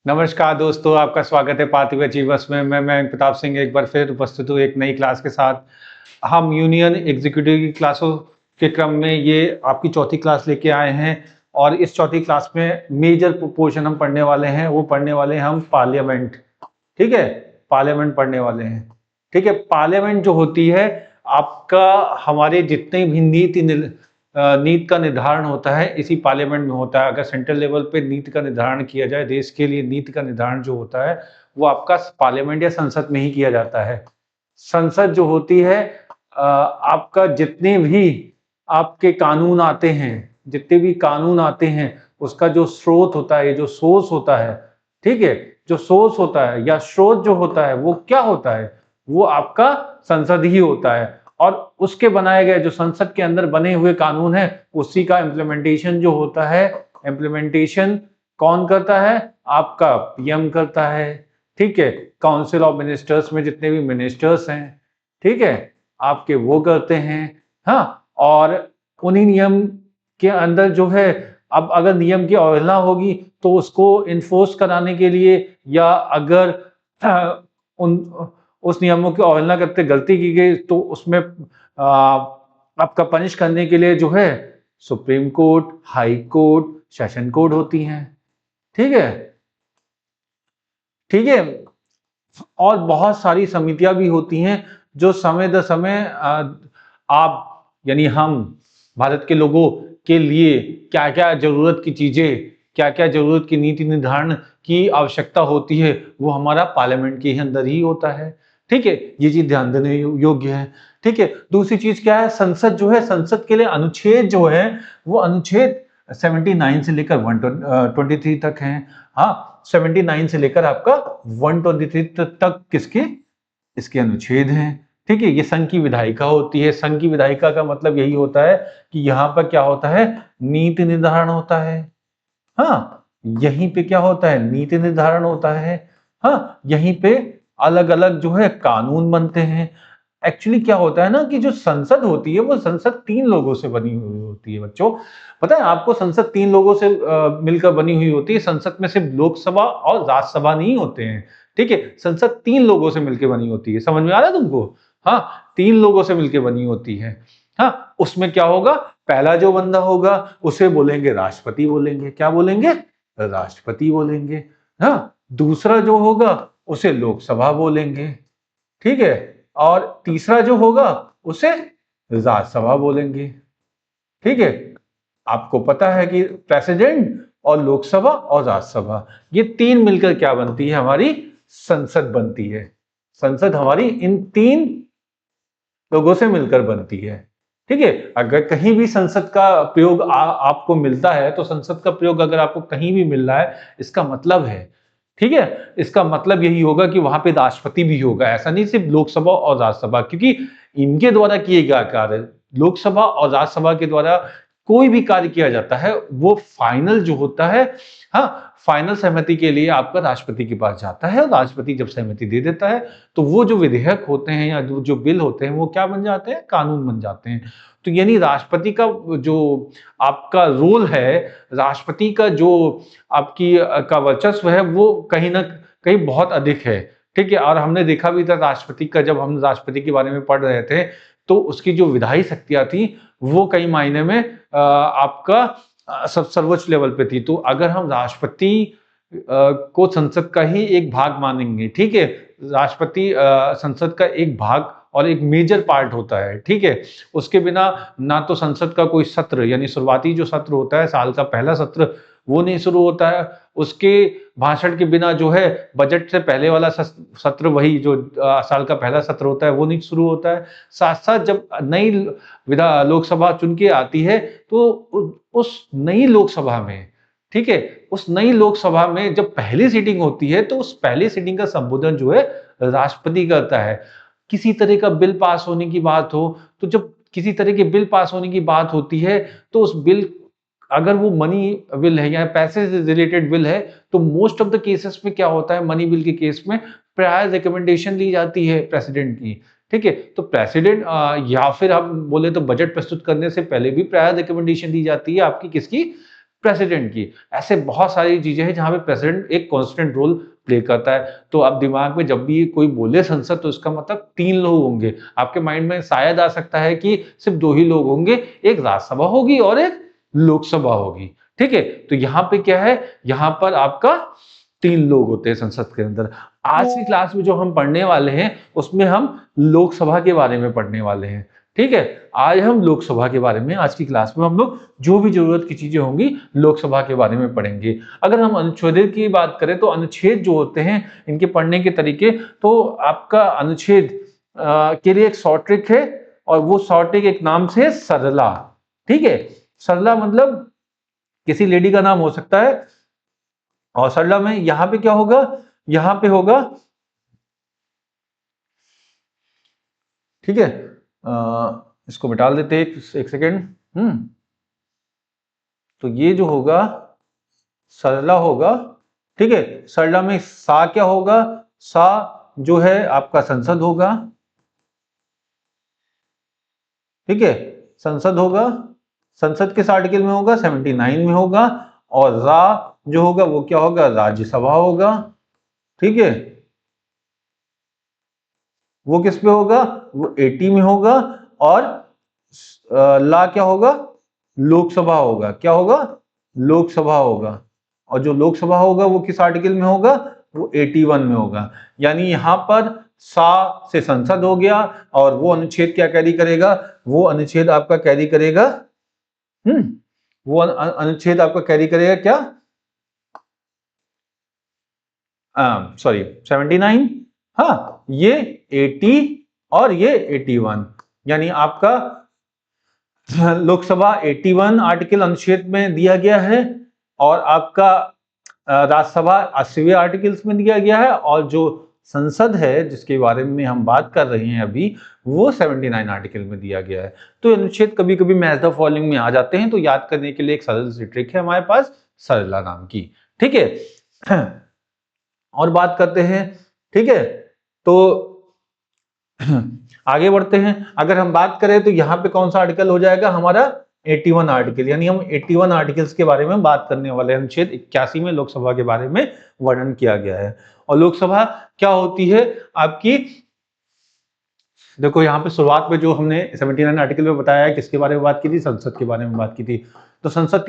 नमस्कार दोस्तों, आपका स्वागत है पार्थिव अचीवर्स में। मैं प्रताप सिंह एक बार फिर उपस्थित हूँ एक नई क्लास के साथ। हम यूनियन एग्जीक्यूटिव की क्लासों के क्रम में ये आपकी चौथी क्लास लेके आए हैं और इस चौथी क्लास में मेजर पोर्शन हम पढ़ने वाले हैं। वो पढ़ने वाले हैं हम पार्लियामेंट। ठीक है, पार्लियामेंट पढ़ने वाले हैं। ठीक है, पार्लियामेंट जो होती है आपका हमारे जितने भी नीति का निर्धारण होता है इसी पार्लियामेंट में होता है। अगर सेंट्रल लेवल पे नीति का निर्धारण किया जाए, देश के लिए नीति का निर्धारण जो होता है वो आपका पार्लियामेंट या संसद में ही किया जाता है। संसद जो होती है आपका जितने भी आपके कानून आते हैं, जितने भी कानून आते हैं उसका जो स्रोत होता है, जो सोर्स होता है, ठीक है, जो सोर्स होता है या स्रोत जो होता है वो क्या होता है, वो आपका संसद ही होता है। और उसके बनाए गए जो संसद के अंदर बने हुए कानून है उसी का इम्प्लीमेंटेशन जो होता है, इम्प्लीमेंटेशन कौन करता है? आपका पीएम करता है। ठीक है, काउंसिल ऑफ मिनिस्टर्स में जितने भी मिनिस्टर्स हैं, ठीक है, आपके वो करते हैं। हाँ, और उन्हीं नियम के अंदर जो है, अब अगर नियम की अवहेलना होगी तो उसको इन्फोर्स कराने के लिए या अगर उन उस नियमों की अवहेलना करते गलती की गई तो उसमें आपका पनिश करने के लिए जो है supreme court, high court, session court होती हैं। ठीक है, ठीक है, और बहुत सारी समितियां भी होती हैं जो समय दर समय आप यानी हम भारत के लोगों के लिए क्या क्या जरूरत की चीजें, क्या क्या जरूरत की नीति निर्धारण की आवश्यकता होती है वो हमारा पार्लियामेंट के अंदर ही होता है। ठीक है, ये चीज ध्यान देने योग्य है। ठीक है, दूसरी चीज क्या है, संसद जो है, संसद के लिए अनुच्छेद जो है वो अनुच्छेद 79 से लेकर 123 तक है। हाँ, 79 से लेकर आपका 123 तक किसके, इसके अनुच्छेद हैं। ठीक है, ये संघ की विधायिका होती है। संघ की विधायिका का मतलब यही होता है कि यहाँ पर क्या होता है, नीति निर्धारण होता है। हाँ, यहीं पे क्या होता है, नीति निर्धारण होता है। हाँ, यहीं पे अलग अलग जो है कानून बनते हैं। एक्चुअली क्या होता है ना कि जो संसद होती है वो संसद 3 लोगों से बनी हुई होती है बच्चों। पता है आपको, संसद 3 लोगों से मिलकर बनी हुई होती है। संसद में सिर्फ लोकसभा और राज्यसभा नहीं होते हैं। ठीक है, संसद 3 लोगों से मिलकर बनी होती है। समझ में आ रहा है तुमको? हाँ, 3 लोगों से मिलकर बनी होती है। हाँ, उसमें क्या होगा, पहला जो बंदा होगा उसे बोलेंगे राष्ट्रपति बोलेंगे। क्या बोलेंगे? राष्ट्रपति बोलेंगे। हाँ, दूसरा जो होगा उसे लोकसभा बोलेंगे। ठीक है, और तीसरा जो होगा उसे राज्यसभा बोलेंगे। ठीक है, आपको पता है कि प्रेसिडेंट और लोकसभा और राज्यसभा ये 3 मिलकर क्या बनती है, हमारी संसद बनती है। संसद हमारी इन 3 लोगों से मिलकर बनती है। ठीक है, अगर कहीं भी संसद का प्रयोग आपको मिलता है तो संसद का प्रयोग अगर आपको कहीं भी मिल रहा है इसका मतलब है, ठीक है, इसका मतलब यही होगा कि वहां पे राष्ट्रपति भी होगा। ऐसा नहीं सिर्फ लोकसभा और राज्यसभा, क्योंकि इनके द्वारा किए गए कार्य, लोकसभा और राज्यसभा के द्वारा कोई भी कार्य किया जाता है वो फाइनल जो होता है, हाँ, फाइनल सहमति के लिए आपका राष्ट्रपति के पास जाता है और राष्ट्रपति जब सहमति दे देता है तो वो जो विधेयक होते हैं या जो बिल होते हैं वो क्या बन जाते हैं, कानून बन जाते हैं। तो यानी राष्ट्रपति का जो आपका रोल है, राष्ट्रपति का जो आपकी का वर्चस्व है वो कहीं ना कहीं बहुत अधिक है। ठीक है, और हमने देखा भी था राष्ट्रपति का, जब हम राष्ट्रपति के बारे में पढ़ रहे थे तो उसकी जो विधायी शक्तियां थी वो कई मायने में आपका सब सर्वोच्च लेवल पे थी। तो अगर हम राष्ट्रपति को संसद का ही एक भाग मानेंगे, ठीक है, राष्ट्रपति संसद का एक भाग और एक मेजर पार्ट होता है। ठीक है, उसके बिना ना तो संसद का कोई सत्र यानी शुरुआती जो सत्र होता है, साल का पहला सत्र, वो नहीं शुरू होता है। उसके भाषण के बिना जो है बजट से पहले वाला सत्र, वही जो साल का पहला सत्र होता है वो नहीं शुरू होता है। साथ साथ जब नई लोकसभा चुन के आती है तो उस नई लोकसभा में, ठीक है, उस नई लोकसभा में जब पहली सीटिंग होती है तो उस पहली सीटिंग का संबोधन जो है राष्ट्रपति करता है। किसी तरह का बिल पास होने की बात हो तो जब किसी तरह के बिल पास होने की बात होती है तो उस बिल, अगर वो मनी बिल है या पैसे से रिलेटेड बिल है, तो मोस्ट ऑफ द केसेस में क्या होता है, मनी बिल के केस में प्रायर रिकमेंडेशन ली जाती है प्रेसिडेंट की। ठीक है, तो प्रेसिडेंट या फिर हम बोले तो बजट प्रस्तुत करने से पहले भी प्रायर रिकमेंडेशन दी जाती है आपकी, किसकी? प्रेसिडेंट की। ऐसे बहुत सारी चीजें हैं जहां पे प्रेसिडेंट एक कांस्टेंट रोल प्ले करता है। तो अब दिमाग में जब भी कोई बोले संसद तो इसका मतलब 3 लोग होंगे। आपके माइंड में शायद आ सकता है कि सिर्फ 2 ही लोग होंगे, एक राज्यसभा होगी और एक लोकसभा होगी। ठीक है? तो यहाँ पे क्या है, यहाँ पर आपका 3 लोग होते हैं संसद के अंदर। आज की क्लास में जो हम पढ़ने वाले हैं उसमें हम लोकसभा के बारे में पढ़ने वाले हैं। ठीक है? आज हम लोकसभा के बारे में, आज की क्लास में हम लोग जो भी जरूरत की चीजें होंगी लोकसभा के बारे में पढ़ेंगे। अगर हम अनुच्छेद की बात करें तो अनुच्छेद जो होते हैं इनके पढ़ने के तरीके, तो आपका अनुच्छेद के लिए एक शॉर्ट ट्रिक है और वो शॉर्ट ट्रिक एक नाम से है सरला। ठीक है? सरला मतलब किसी लेडी का नाम हो सकता है और सरला में यहां पे क्या होगा, यहां पे होगा, ठीक है, इसको मिटा देते हैं एक सेकेंड। तो ये जो होगा सरला होगा। ठीक है? सरला में सा क्या होगा, सा जो है आपका संसद होगा। ठीक है? संसद होगा, संसद किस आर्टिकल में होगा, 79 में होगा। और रा जो होगा वो क्या होगा, राज्यसभा होगा। ठीक है? वो किस पे होगा, वो 80 में होगा। और ला क्या होगा, लोकसभा होगा। क्या होगा, लोकसभा होगा। और जो लोकसभा होगा वो किस आर्टिकल में होगा, वो 81 में होगा। यानी यहां पर सा से संसद हो गया और वो अनुच्छेद क्या कैरी करेगा, वो अनुच्छेद आपका कैरी करेगा, वो अनुच्छेद आपका कैरी करेगा क्या, सॉरी 79, हाँ ये 80 और ये 81। यानी आपका लोकसभा 81 आर्टिकल अनुच्छेद में दिया गया है और आपका राज्यसभा 80वें आर्टिकल्स में दिया गया है और जो संसद है जिसके बारे में हम बात कर रहे हैं अभी, वो 79 आर्टिकल में दिया गया है। तो अनुच्छेद कभी कभी मैच द फॉलोइंग में आ जाते हैं, तो याद करने के लिए एक सरल सी ट्रिक है हमारे पास, सरला नाम की। ठीक है? और बात करते हैं। ठीक है? तो आगे बढ़ते हैं। अगर हम बात करें तो यहाँ पे कौन सा आर्टिकल हो जाएगा हमारा, 81 आर्टिकल। यानी हम 81 आर्टिकल्स के बारे में बात करने वाले हैं। अनुच्छेद 81 में लोकसभा के बारे में वर्णन किया गया है। और लोकसभा क्या होती है आपकी, देखो यहाँ पे शुरुआत में जो हमने 79 आर्टिकल में बताया है किसके बारे में बात की थी, संसद के बारे में बात की थी। तो संसद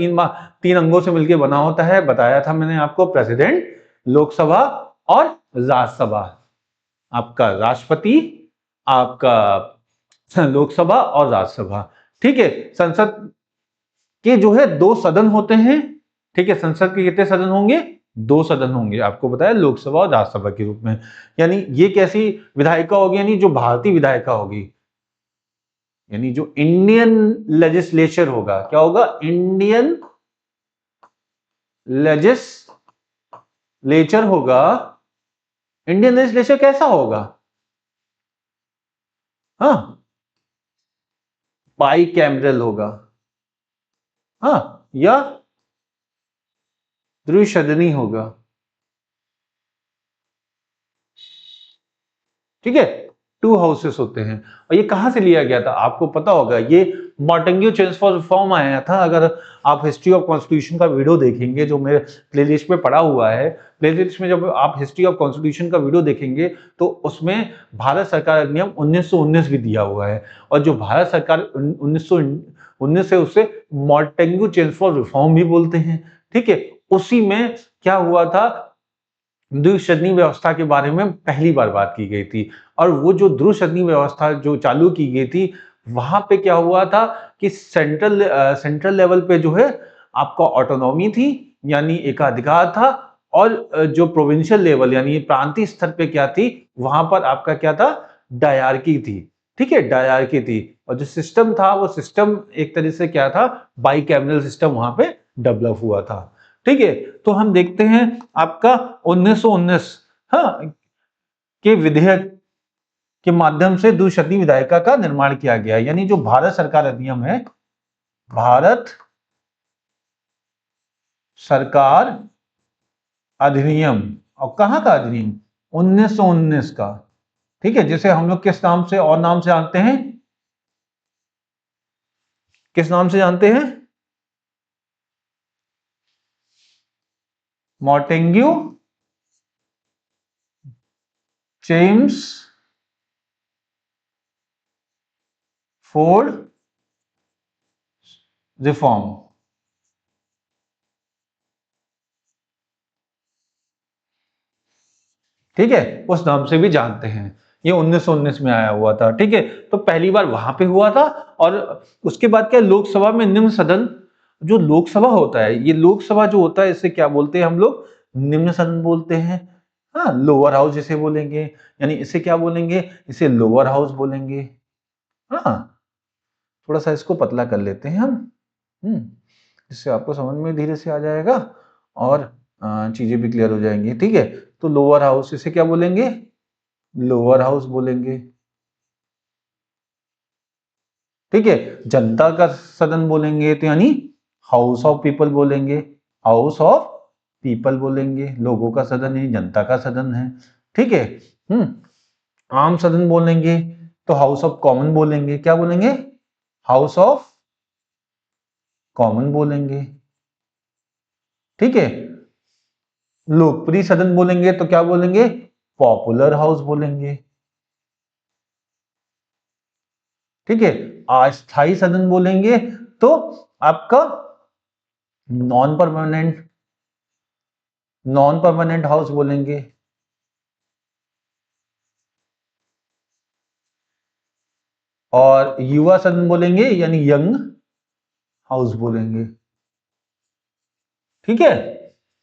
तीन अंगों से मिलकर बना होता है, बताया था मैंने आपको, प्रेसिडेंट, लोकसभा और राज्यसभा। आपका राष्ट्रपति, आपका लोकसभा और राज्यसभा। ठीक है? संसद के जो है 2 सदन होते हैं। ठीक है? संसद के कितने सदन होंगे, 2 सदन होंगे, आपको बताया, लोकसभा और राज्यसभा के रूप में। यानी ये कैसी विधायिका होगी, यानी जो भारतीय विधायिका होगी, यानी जो इंडियन लेजिस्लेचर होगा। क्या होगा, इंडियन लेजिस्लेचर होगा। इंडियन लेजिस्लेचर कैसा होगा, हाँ, बाई कैमरल होगा, हाँ, या द्विसदनी होगा। ठीक है? 2 हाउसेस होते हैं। और ये कहां से लिया गया था आपको पता होगा, ये मॉन्टेग्यू चेंज फॉर रिफॉर्म आया था। अगर आप हिस्ट्री ऑफ कॉन्स्टिट्यूशन का वीडियो देखेंगे जो मेरे प्लेलिस्ट में पड़ा हुआ है, प्लेलिस्ट में जब आप हिस्ट्री ऑफ कॉन्स्टिट्यूशन का वीडियो देखेंगे तो उसमें भारत सरकार अधिनियम 1919 भी दिया हुआ है। और जो भारत सरकार 1919 है उसे मॉन्टेग्यू चेंज फॉर रिफॉर्म भी बोलते हैं। ठीक है? उसी में क्या हुआ था, द्विसदनी व्यवस्था के बारे में पहली बार बात की गई थी। और वो जो द्विसदनी व्यवस्था जो चालू की गई थी, वहां पे क्या हुआ था कि सेंट्रल लेवल पे जो है आपका ऑटोनॉमी थी, यानी एकाधिकार था। और जो प्रोविंशियल लेवल यानी प्रांतीय स्तर पे क्या थी, वहां पर आपका क्या था, डायरकी थी। ठीक है? डायरकी थी। और जो सिस्टम था वो सिस्टम एक तरह से क्या था, बाइकैमरल सिस्टम वहां पे डेवलप हुआ था। ठीक है? तो हम देखते हैं आपका 1919, हाँ, के विधेयक के माध्यम से द्विसदनी विधायिका का निर्माण किया गया। यानी जो भारत सरकार अधिनियम है, भारत सरकार अधिनियम, और कहां का अधिनियम, 1919 का। ठीक है? जिसे हम लोग किस नाम से और नाम से जानते हैं, किस नाम से जानते हैं, मॉन्टेग्यू, जेम्स, फोर्ड, रिफॉर्म। ठीक है, उस नाम से भी जानते हैं। ये 1919 में आया हुआ था। ठीक है, तो पहली बार वहां पे हुआ था। और उसके बाद क्या, लोकसभा में निम्न सदन, जो लोकसभा होता है, ये लोकसभा जो होता है इसे क्या बोलते हैं हम लोग, निम्न सदन बोलते हैं। हाँ, लोअर हाउस जिसे बोलेंगे, यानी इसे क्या बोलेंगे, इसे लोअर हाउस बोलेंगे। हाँ, थोड़ा सा इसको पतला कर लेते हैं हम, इससे आपको समझ में धीरे से आ जाएगा और चीजें भी क्लियर हो जाएंगी। ठीक है, तो लोअर हाउस इसे क्या बोलेंगे, लोअर हाउस बोलेंगे। ठीक है, जनता का सदन बोलेंगे तो यानी हाउस ऑफ पीपल बोलेंगे, हाउस ऑफ पीपल बोलेंगे, लोगों का सदन है, जनता का सदन है। ठीक है, आम सदन बोलेंगे तो हाउस ऑफ कॉमन बोलेंगे। क्या बोलेंगे, हाउस ऑफ कॉमन बोलेंगे। ठीक है, लोकप्रिय सदन बोलेंगे तो क्या बोलेंगे, पॉपुलर हाउस बोलेंगे। ठीक है, अस्थाई सदन बोलेंगे तो आपका non permanent, non permanent house बोलेंगे। और युवा सदन बोलेंगे यानी यंग हाउस बोलेंगे। ठीक है,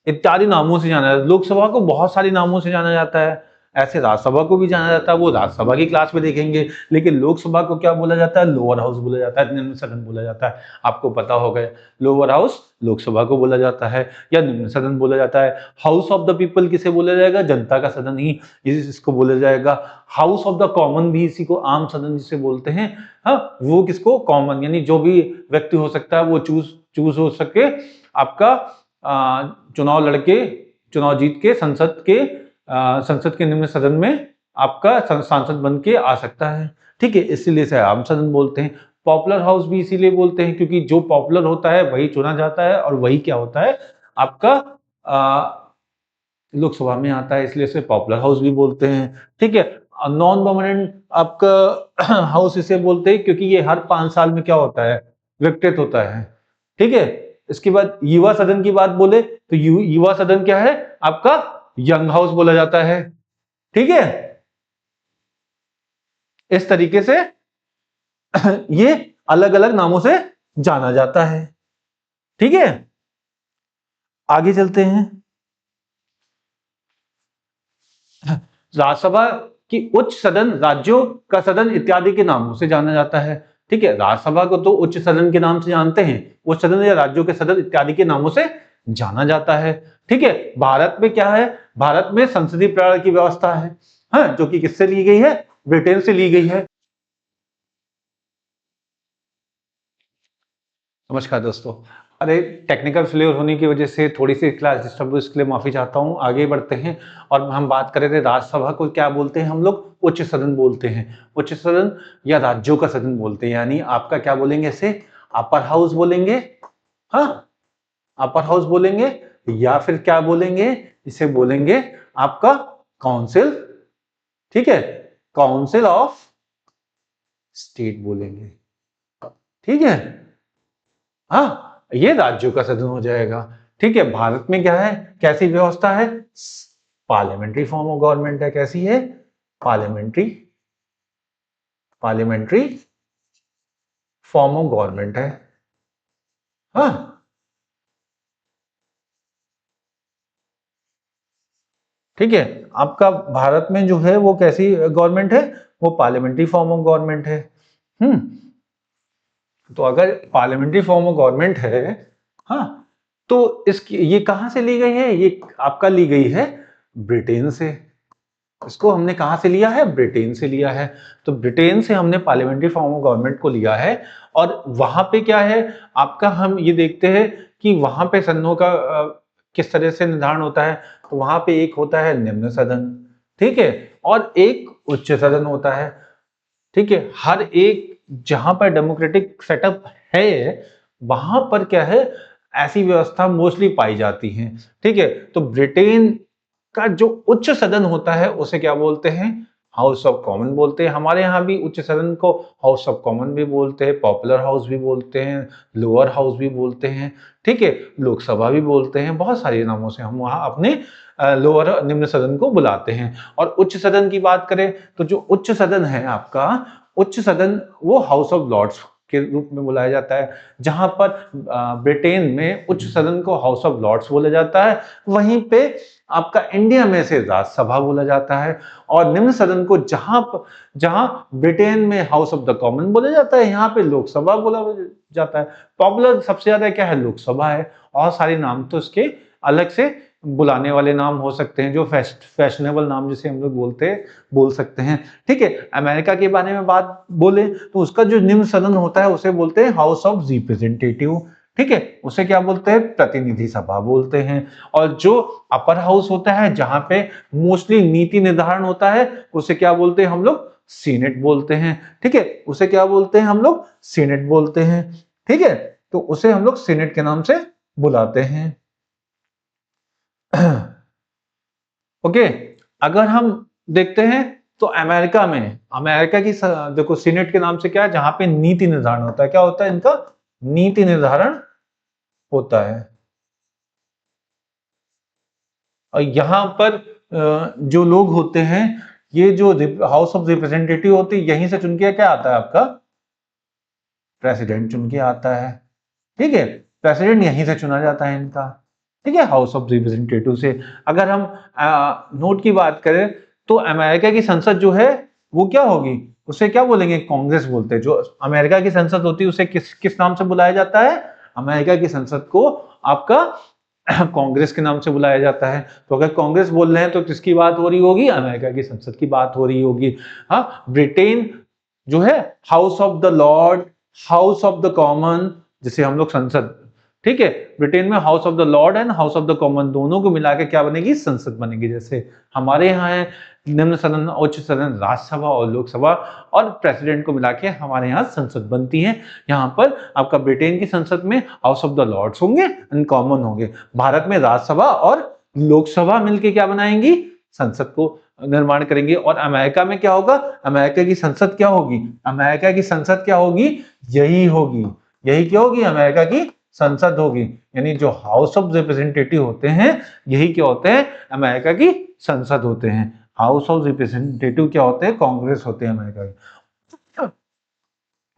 इत्यादि नामों से जाना जाता है। लोकसभा को बहुत सारे नामों से जाना जाता है, ऐसे राज्यसभा को भी जाना जाता है, वो राज्यसभा की क्लास में देखेंगे। लेकिन लोकसभा को क्या बोला जाता है, लोअर हाउस बोला जाता है, निम्न सदन बोला जाता है। आपको पता होगा, लोअर हाउस लोकसभा को बोला जाता है या निम्न सदन बोला जाता है। हाउस ऑफ द पीपल किसे बोला जाएगा, जनता का सदन ही इसको बोला जाएगा। हाउस ऑफ द कॉमन भी इसी को आम सदन जिसे बोलते हैं। हाँ, वो किसको, कॉमन, यानी जो भी व्यक्ति हो सकता है वो चूज हो सके, आपका चुनाव लड़के, चुनाव जीत के संसद के निम्न सदन में आपका सांसद बन के आ सकता है। ठीक है, इसीलिए इसे आम सदन बोलते हैं। पॉपुलर हाउस भी इसीलिए बोलते हैं क्योंकि जो पॉपुलर होता है वही चुना जाता है और वही क्या होता है, आपका लोकसभा में आता है, इसलिए इसे पॉपुलर हाउस भी बोलते हैं। ठीक है, नॉन परमानेंट आपका हाउस इसे बोलते हैं क्योंकि ये हर 5 साल में क्या होता है, विघटित होता है। ठीक है, इसके बाद युवा सदन की बात बोले तो युवा सदन क्या है, आपका यंग हाउस बोला जाता है। ठीक है, इस तरीके से ये अलग अलग नामों से जाना जाता है। ठीक है, आगे चलते हैं। राज्यसभा की उच्च सदन, राज्यों का सदन इत्यादि के नामों से जाना जाता है। ठीक है, राज्यसभा को तो उच्च सदन के नाम से जानते हैं, उच्च सदन या राज्यों के सदन इत्यादि के नामों से जाना जाता है। ठीक है, भारत में क्या है, भारत में संसदीय प्रणाली की व्यवस्था है, हाँ, जो कि किससे ली गई है, ब्रिटेन से ली गई है। नमस्कार दोस्तों, अरे टेक्निकल फेलियर होने की वजह से थोड़ी सी क्लास डिस्टर्ब हुई, इसके लिए माफी चाहता हूँ। आगे बढ़ते हैं और हम बात कर रहे थे राज्यसभा को क्या बोलते हैं हम लोग, उच्च सदन बोलते हैं। उच्च सदन या राज्यों का सदन बोलते हैं, यानी आपका क्या बोलेंगे इसे, अपर हाउस बोलेंगे। हाँ, अपर हाउस बोलेंगे या फिर क्या बोलेंगे, इसे बोलेंगे आपका काउंसिल। ठीक है, काउंसिल ऑफ स्टेट बोलेंगे। ठीक है, हाँ, ये राज्यों का सदन हो जाएगा। ठीक है, भारत में क्या है, कैसी व्यवस्था है, पार्लियामेंट्री फॉर्म ऑफ गवर्नमेंट है। कैसी है, parliamentary, parliamentary form of government है। हाँ, ठीक है, आपका भारत में जो है वो कैसी गवर्नमेंट है, वो पार्लियामेंट्री फॉर्म ऑफ गवर्नमेंट है। हम्म, तो अगर पार्लियामेंट्री फॉर्म ऑफ गवर्नमेंट है, हाँ, तो इसकी ये कहां से ली गई है, ये आपका ली गई है ब्रिटेन से। इसको हमने कहां से लिया है, ब्रिटेन से लिया है। तो ब्रिटेन से हमने पार्लियामेंट्री फॉर्म ऑफ गवर्नमेंट को लिया है। और वहां पे क्या है आपका, हम ये देखते हैं कि वहां पे सदनों का किस तरह से निर्धारण होता है। तो वहां पे एक होता है निम्न सदन, ठीक है, और एक उच्च सदन होता है। ठीक है, हर एक जहां पर डेमोक्रेटिक सेटअप है वहां पर क्या है, ऐसी व्यवस्था मोस्टली पाई जाती है। ठीक है, तो ब्रिटेन का जो उच्च सदन होता है उसे क्या बोलते हैं? हाउस ऑफ कॉमन बोलते हैं। हमारे यहाँ भी उच्च सदन को हाउस ऑफ कॉमन भी बोलते हैं, पॉपुलर हाउस भी बोलते हैं, लोअर हाउस भी बोलते हैं। ठीक है, लोकसभा भी बोलते हैं, बहुत सारे नामों से हम वहाँ अपने लोअर निम्न सदन को बुलाते हैं। और उच्च सदन की बात करें तो जो उच्च सदन है आपका, उच्च सदन वो हाउस ऑफ लॉर्ड्स के रूप में बुलाया जाता है। जहां पर ब्रिटेन में उच्च सदन को हाउस ऑफ लॉर्ड्स बोला जाता है, वहीं पे आपका इंडिया में से राज्यसभा बोला जाता है। और निम्न सदन को जहां ब्रिटेन में हाउस ऑफ द कॉमन बोला जाता है, यहाँ पे लोकसभा बोला जाता है। पॉपुलर सबसे ज्यादा क्या है? लोकसभा है। और सारे नाम तो इसके अलग से बुलाने वाले नाम हो सकते हैं, जो फैशनेबल नाम जिसे हम लोग बोल सकते हैं। ठीक है, अमेरिका के बारे में बात बोले तो उसका जो निम्न सदन होता है उसे बोलते हैं हाउस ऑफ रिप्रेजेंटेटिव। ठीक है, उसे क्या बोलते हैं? प्रतिनिधि सभा बोलते हैं। और जो अपर हाउस होता है जहां पे मोस्टली नीति निर्धारण होता है, उसे क्या बोलते हैं हम लोग? सीनेट बोलते हैं। ठीक है, उसे क्या बोलते हैं हम लोग? सीनेट बोलते हैं। ठीक है, तो उसे हम लोग सीनेट के नाम से बुलाते हैं। ओके, अगर हम देखते हैं तो अमेरिका की देखो सीनेट के नाम से क्या है? जहां पे नीति निर्धारण होता है। क्या होता है इनका? नीति निर्धारण होता है। और यहाँ पर जो लोग होते हैं, ये जो हाउस ऑफ रिप्रेजेंटेटिव होती है, यहीं से चुन के क्या आता है आपका? प्रेसिडेंट चुन के आता है। ठीक है, प्रेसिडेंट यहीं से चुना जाता है इनका। ठीक है, हाउस ऑफ रिप्रेजेंटेटिव से। अगर हम नोट की बात करें तो अमेरिका की संसद जो है वो क्या होगी? उसे क्या बोलेंगे? कांग्रेस बोलते हैं। जो अमेरिका की संसद होती है उसे किस किस नाम से बुलाया जाता है? अमेरिका की संसद को आपका कांग्रेस के नाम से बुलाया जाता है। तो अगर कांग्रेस बोल रहे हैं तो किसकी बात हो रही होगी? अमेरिका की संसद की बात हो रही होगी। हाँ, ब्रिटेन जो है house of the Lord, house of the common, जिसे हम लोग संसद, ठीक है, ब्रिटेन में house of the Lord and house of the common दोनों को मिला के क्या बनेगी? संसद बनेगी। जैसे हमारे यहाँ है निम्न सदन, उच्च सदन, राज्यसभा और लोकसभा, और प्रेसिडेंट को मिला के हमारे यहाँ संसद बनती है। यहाँ पर आपका ब्रिटेन की संसद में हाउस ऑफ द लॉर्ड्स होंगे एंड कॉमन होंगे। भारत में राज्यसभा और लोकसभा मिलके क्या बनाएंगी? संसद को निर्माण करेंगे। और अमेरिका में क्या होगा? अमेरिका की संसद क्या होगी? अमेरिका की संसद क्या होगी? यही होगी। यही क्या होगी? अमेरिका की संसद होगी। यानी जो हाउस ऑफ रिप्रेजेंटेटिव होते हैं, यही क्या होते हैं? अमेरिका की संसद होते हैं। हाउस ऑफ रिप्रेजेंटेटिव क्या होते हैं? कांग्रेस होते हैं अमेरिका के।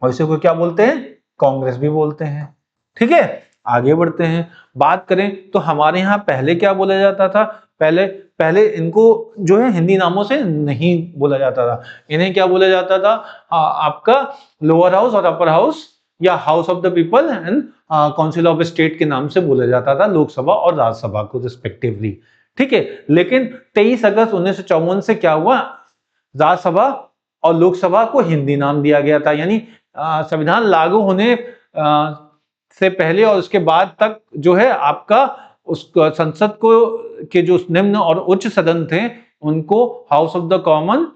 और इसे को क्या बोलते हैं? कांग्रेस भी बोलते हैं। ठीक है, आगे बढ़ते हैं। बात करें तो हमारे यहाँ पहले क्या बोला जाता था? पहले इनको जो है हिंदी नामों से नहीं बोला जाता था। इन्हें क्या बोला जाता था? आपका लोअर हाउस और अपर हाउस, या house of the people and council of state के नाम से बोला जाता था, लोकसभा और राज्यसभा को रिस्पेक्टिवली। ठीक है, लेकिन 23 अगस्त 1954 से क्या हुआ? राज्यसभा और लोकसभा को हिंदी नाम दिया गया था। यानी संविधान लागू होने से पहले और उसके बाद तक जो है आपका उस संसद को के जो निम्न और उच्च सदन थे उनको house of the common,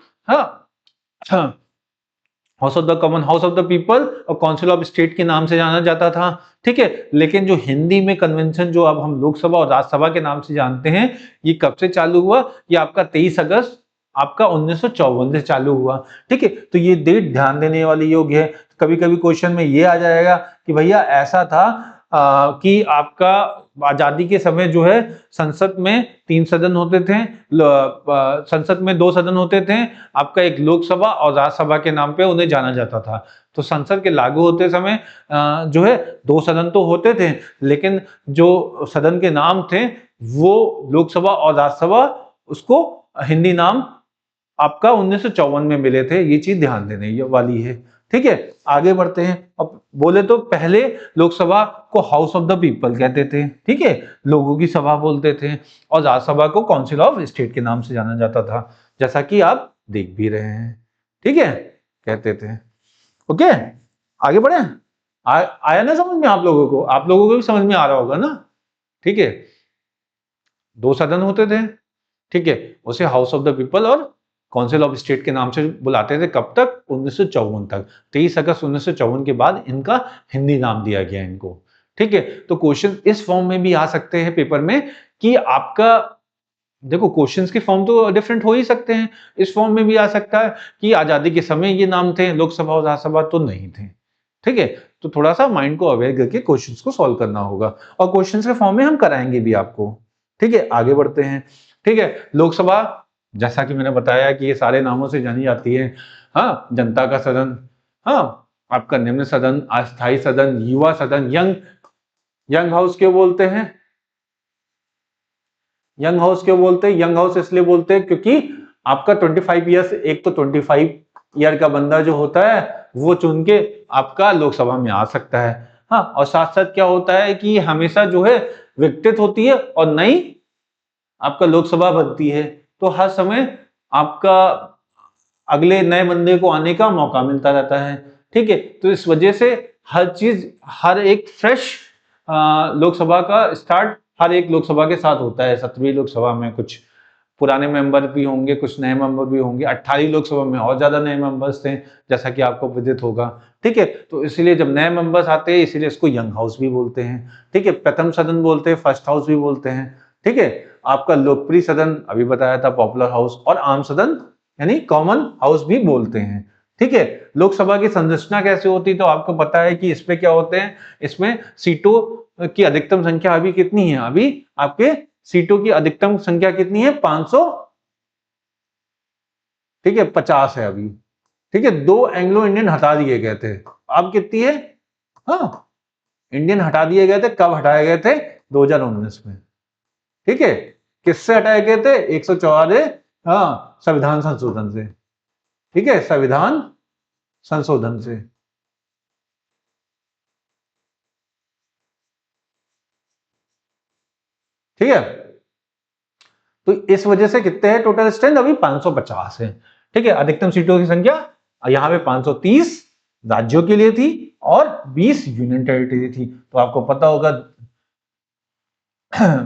house of the common, house of the people और काउंसिल ऑफ स्टेट के नाम से जाना जाता था। ठीक है, लेकिन जो हिंदी में कन्वेंशन जो अब हम लोकसभा और राज्यसभा के नाम से जानते हैं, ये कब से चालू हुआ? ये आपका 23 अगस्त आपका 1954 से चालू हुआ। ठीक है, तो ये डेट ध्यान देने वाली योग्य है। कभी कभी क्वेश्चन में ये आ जाएगा कि भैया ऐसा था कि आपका आजादी के समय जो है संसद में 3 सदन होते थे, संसद में 2 सदन होते थे, आपका एक लोकसभा और राज्यसभा के नाम पे उन्हें जाना जाता था। तो संसद के लागू होते समय जो है 2 सदन तो होते थे, लेकिन जो सदन के नाम थे वो लोकसभा और राज्यसभा, उसको हिंदी नाम आपका 1954 में मिले थे। ये चीज ध्यान देने वाली है। ठीक है, आगे बढ़ते हैं। अब बोले तो पहले लोकसभा को हाउस ऑफ द पीपल कहते थे, ठीक है, लोगों की सभा बोलते थे, और राज्यसभा को काउंसिल ऑफ स्टेट के नाम से जाना जाता था, जैसा कि आप देख भी रहे हैं। ठीक है, कहते थे। ओके, आगे बढ़े। आया ना समझ में आप लोगों को? आप लोगों को भी समझ में आ रहा होगा ना? ठीक है, 2 सदन होते थे, ठीक है, उसे हाउस ऑफ द पीपल और काउंसिल ऑफ स्टेट के नाम से बुलाते थे। कब तक? 1954 तक। 23 अगस्त 1954 के बाद इनका हिंदी नाम दिया गया इनको। ठीक है, तो क्वेश्चन इस फॉर्म में भी आ सकते हैं पेपर में कि आपका देखो क्वेश्चंस के फॉर्म तो डिफरेंट हो ही सकते हैं, इस फॉर्म में भी आ सकता है कि आजादी के समय ये नाम थे, लोकसभा और राज्यसभा तो नहीं थे। ठीक है, तो थोड़ा सा माइंड को अवेयर करके क्वेश्चंस को सॉल्व करना होगा और क्वेश्चंस के फॉर्म में हम कराएंगे भी आपको। ठीक है, आगे बढ़ते हैं। ठीक है, लोकसभा जैसा कि मैंने बताया कि ये सारे नामों से जानी जाती है। हाँ, जनता का सदन, हाँ, आपका निम्न सदन, अस्थायी सदन, युवा सदन, यंग यंग हाउस क्यों बोलते हैं? यंग हाउस क्यों बोलते हैं? यंग हाउस इसलिए बोलते हैं क्योंकि आपका 25 ईयर्स, एक तो 25 ईयर का बंदा जो होता है वो चुन के आपका लोकसभा में आ सकता है। हाँ, और साथ साथ क्या होता है कि हमेशा जो है विकसित होती है और नई आपका लोकसभा बनती है, तो हर समय आपका अगले नए बंदे को आने का मौका मिलता रहता है। ठीक है, तो इस वजह से हर चीज, हर एक फ्रेश लोकसभा का स्टार्ट हर एक लोकसभा के साथ होता है। 17वीं लोकसभा में कुछ पुराने मेंबर भी होंगे, कुछ नए मेंबर भी होंगे। 18वीं लोकसभा में और ज्यादा नए मेंबर्स थे, जैसा कि आपको विदित होगा। ठीक है, तो इसीलिए जब नए मेंबर्स आते हैं इसीलिए इसको यंग हाउस भी बोलते हैं। ठीक है, प्रथम सदन बोलते हैं, फर्स्ट हाउस भी बोलते हैं। ठीक है, आपका लोकप्रिय सदन अभी बताया था, पॉपुलर हाउस, और आम सदन यानी कॉमन हाउस भी बोलते हैं। ठीक है, लोकसभा की संरचना कैसे होती है तो आपको पता है कि इसमें क्या होते हैं, इसमें सीटों की अधिकतम संख्या अभी कितनी है? अभी आपके सीटों की अधिकतम संख्या कितनी है? 500, ठीक है, 50 है अभी। ठीक है, 2 एंग्लो इंडियन हटा दिए गए थे, अब कितनी है? हाँ, इंडियन हटा दिए गए थे, कब हटाए गए थे? 2019 में। ठीक है, किससे हटाए गए थे? 104, हाँ, संविधान संशोधन से। ठीक है, संविधान संशोधन से। ठीक है, तो इस वजह से कितने हैं टोटल स्ट्रेंथ? अभी 550 है। ठीक है, अधिकतम सीटों की संख्या यहाँ पे 530 राज्यों के लिए थी और 20 यूनियन टेरिटरी थी। तो आपको पता होगा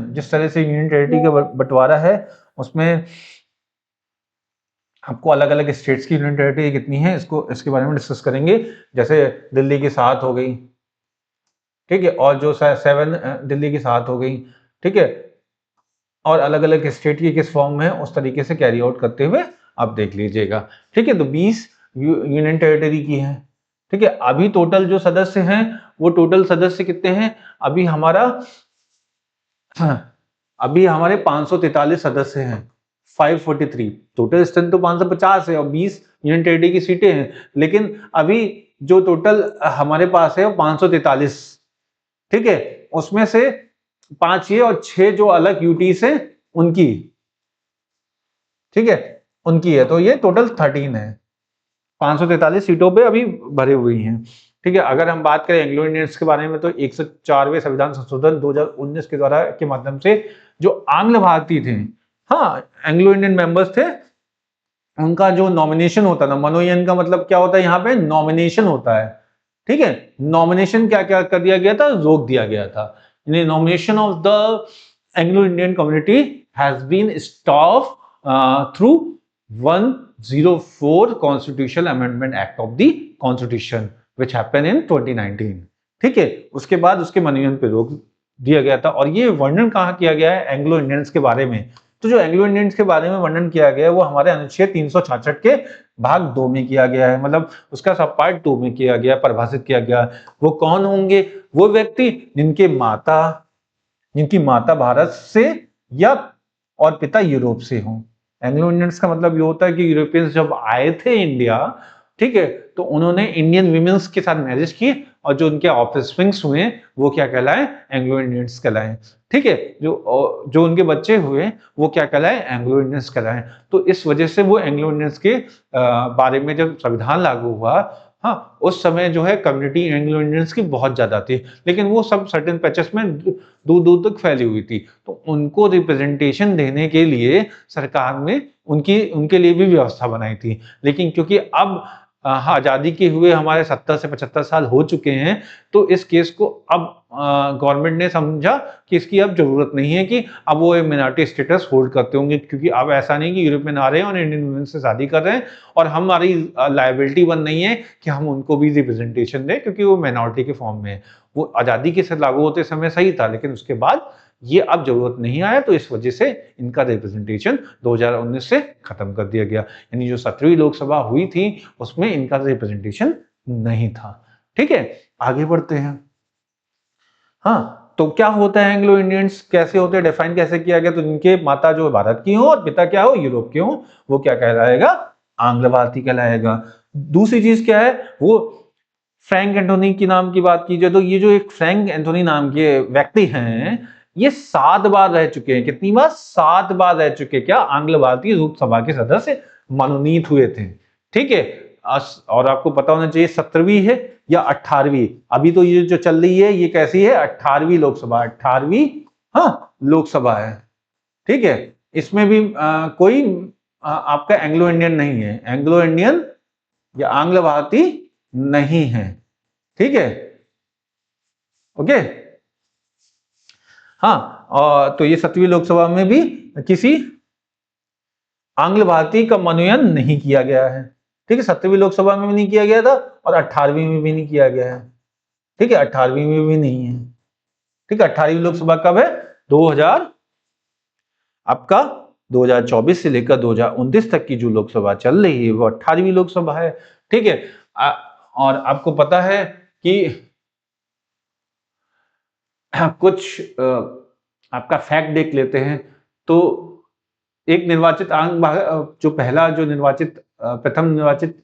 जिस तरह से यूनियन टेरिटरी का बंटवारा है उसमें आपको अलग अलग स्टेट्स की यूनियन टेरिटरी कितनी है इसको इसके बारे में डिस्कस करेंगे। जैसे दिल्ली की 7 हो गई, ठीक है, और जो 7 दिल्ली की 7 हो गई। ठीक है, और अलग अलग स्टेट की किस फॉर्म में है उस तरीके से कैरी आउट करते हुए आप देख लीजिएगा। ठीक है, तो 20 यूनियन टेरिटरी की है। ठीक है, अभी टोटल जो सदस्य हैं वो टोटल सदस्य कितने हैं? अभी हमारा अभी हमारे 543 सदस्य हैं, 543। टोटल स्ट्रेंथ तो 550 है और 20 यूनियन टेरिटरी की सीटें हैं, लेकिन अभी जो टोटल हमारे पास है वो 543। ठीक है, उसमें से 5 ये और 6 जो अलग यूटीज हैं उनकी, ठीक है, उनकी है, तो ये टोटल 13 है। 543 सीटों पे अभी भरे हुई हैं। ठीक है, अगर हम बात करें एंग्लो इंडियंस के बारे में तो 104वें संविधान संशोधन 2019 के द्वारा के माध्यम से जो आंग्ल भारतीय थे, हाँ, एंग्लो इंडियन मेंबर्स थे, उनका जो नॉमिनेशन होता था, मनोनयन का मतलब क्या होता है? यहाँ पे नॉमिनेशन होता है। ठीक है, नॉमिनेशन क्या क्या कर दिया गया था? रोक दिया गया था। Nomination of the Anglo Indian community has been stop through 104 constitutional amendment act of the constitution which happen in 2019। ठीक है, उसके बाद उसके मनोनयन पे रोक दिया गया था और ये वर्णन कहाँ किया गया है एंग्लो इंडियंस के बारे में? तो जो एंग्लो इंडियंस के बारे में वर्णन किया गया है वो हमारे अनुच्छेद 366 के भाग 2 में किया गया है, मतलब उसका सब पार्ट 2 में किया गया, परिभाषित किया गया। वो कौन होंगे? वो व्यक्ति जिनकी माता भारत से या और पिता यूरोप से हों। एंग्लो इंडियंस का मतलब ये होता है कि यूरोपियंस जब आए थे इंडिया, ठीक है, तो उन्होंने इंडियन विमेंस के साथ मैरिज की और जो उनके ऑफस्प्रिंग्स हुए वो क्या कहलाए? एंग्लो इंडियंस कहलाए। ठीक है, जो उनके बच्चे हुए वो क्या कहलाए? एंग्लो इंडियंस कहलाए। तो इस वजह से वो एंग्लो इंडियंस के बारे में जब संविधान लागू हुआ, हाँ, उस समय जो है कम्युनिटी एंग्लो इंडियंस की बहुत ज्यादा थी, लेकिन वो सब सर्टेन पैचेस में दूर दूर तक फैली हुई थी। तो उनको रिप्रेजेंटेशन देने के लिए सरकार ने उनके लिए भी व्यवस्था बनाई थी। लेकिन क्योंकि अब आजादी के हुए हमारे 70 से 75 साल हो चुके हैं, तो इस केस को अब गवर्नमेंट ने समझा कि इसकी अब जरूरत नहीं है कि अब वो एक मिनॉरिटी स्टेटस होल्ड करते होंगे, क्योंकि अब ऐसा नहीं कि यूरोपियन आ रहे हैं और इंडियन वुमेन से शादी कर रहे हैं और हमारी लायबिलिटी बन नहीं है कि हम उनको भी रिप्रेजेंटेशन दें क्योंकि वो मिनॉरिटी के फॉर्म में है। वो आजादी के साथ लागू होते समय सही था, लेकिन उसके बाद ये अब जरूरत नहीं आया, तो इस वजह से इनका रिप्रेजेंटेशन 2019 से खत्म कर दिया गया। यानी जो 17वीं लोकसभा हुई थी उसमें इनका रिप्रेजेंटेशन नहीं था। ठीक है, आगे बढ़ते हैं। हाँ, तो क्या होता है एंग्लो इंडियंस, कैसे होते हैं, डिफाइन कैसे किया गया? तो जिनके माता जो भारत की हो और पिता क्या हो, यूरोप के हो, वो क्या कहलाएगा? आंग्ल भारतीय कहलाएगा। दूसरी चीज क्या है, वो फ्रैंक एंथोनी की नाम की बात की जाए तो ये जो एक फ्रैंक एंथोनी नाम के व्यक्ति हैं, ये 7 बार रह चुके हैं। कितनी बार? 7 बार रह चुके क्या? आंग्ल भारतीय लोकसभा के सदस्य मनोनीत हुए थे। ठीक है, और आपको पता होना चाहिए 17वीं है या 18वीं। अभी तो ये जो चल रही है ये कैसी है? 18वीं लोकसभा, 18वीं हाँ लोकसभा है। ठीक है, इसमें भी कोई आपका एंग्लो इंडियन नहीं है, एंग्लो इंडियन या आंग्ल भारतीय नहीं है। ठीक है, ओके। हाँ, और तो ये 7वीं लोकसभा में भी किसी आंग्ल भारतीय का मनोनयन नहीं किया गया है। ठीक है, 7वीं लोकसभा में भी नहीं किया गया था और 18वीं में भी नहीं किया गया है। ठीक है, 18वीं में भी नहीं है। ठीक है, 18वीं लोकसभा कब है? 2000 आपका 2024 से लेकर 2029 तक की जो लोकसभा चल रही है वो 18वीं लोकसभा है। ठीक है, और आपको पता है कि कुछ आपका फैक्ट देख लेते हैं। तो एक निर्वाचित जो पहला जो निर्वाचित प्रथम निर्वाचित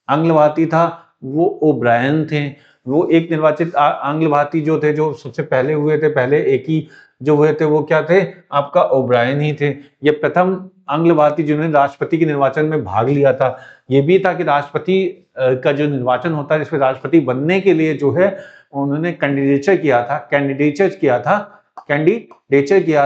आंग्ल भारतीय था वो ओब्रायन थे। वो एक निर्वाचित आंग्ल भारतीय जो थे, जो सबसे पहले हुए थे, पहले एक ही जो हुए थे वो क्या थे? आपका ओब्रायन ही थे। ये प्रथम आंग्ल भारतीय जिन्होंने राष्ट्रपति के निर्वाचन में भाग लिया था। ये भी था कि राष्ट्रपति का जो निर्वाचन होता है जिसमें राष्ट्रपति बनने के लिए जो है उन्होंने कैंडिडेचर किया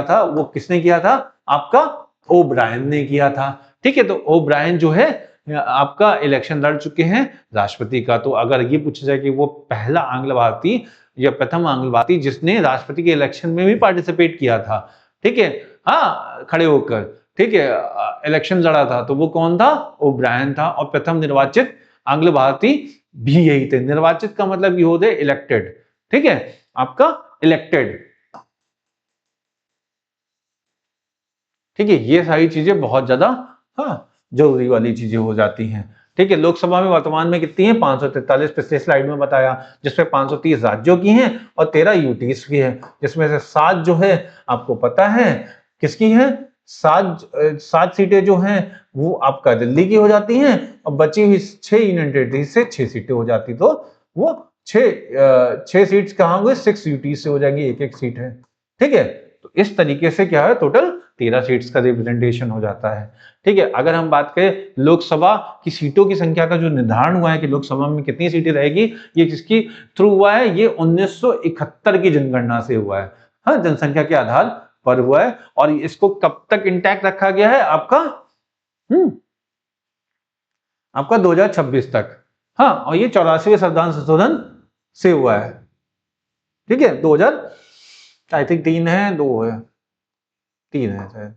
था। वो किसने किया था? आपका ओब्रायन ने किया था। ठीक है, तो ओब्रायन जो है आपका इलेक्शन लड़ चुके हैं राष्ट्रपति का। तो अगर ये पूछा जाए कि वो पहला आंग्ल भारतीय या प्रथम आंग्ल भारतीय जिसने राष्ट्रपति के इलेक्शन में भी पार्टिसिपेट किया था, ठीक है, हाँ, खड़े होकर, ठीक है, इलेक्शन लड़ा था, तो वो कौन था? ओब्रायन था। और प्रथम निर्वाचित आंग्ल भारतीय भी यही थे। निर्वाचित का मतलब ये होता है इलेक्टेड। ठीक है, आपका इलेक्टेड। ठीक है, ये सारी चीजें बहुत ज्यादा हाँ जरूरी वाली चीजें हो जाती हैं। ठीक है, लोकसभा में वर्तमान में कितनी है? 543, पिछले स्लाइड में बताया, जिसमें 530 राज्यों की हैं और 13 यूटीज की है, जिसमें से 7 जो है आपको पता है किसकी है? 7 सीटें जो हैं वो आपका दिल्ली की हो जाती हैं और बची हुई 6 यूनियन टेरिटरी से 6 सीटें हो जाती, तो वो 6 सीट्स कहाँ हुए? 6 यूटी से हो जाएंगी, एक एक सीट है। ठीक है, तो इस तरीके से क्या है, टोटल 13 सीट्स का रिप्रेजेंटेशन हो जाता है। ठीक है, अगर हम बात करें लोकसभा की सीटों की संख्या का जो निर्धारण हुआ है कि लोकसभा में कितनी सीटें रहेगी, ये किसकी थ्रू हुआ है? ये 1971 की जनगणना से हुआ है। हाँ, जनसंख्या के आधार पर हुआ है और इसको कब तक इंटैक्ट रखा गया है? आपका 2026 तक। हाँ, और ये 84वें संविधान संशोधन से हुआ है। ठीक है, 2000 आई थिंक 3 है, 2 है, 3 है शायद।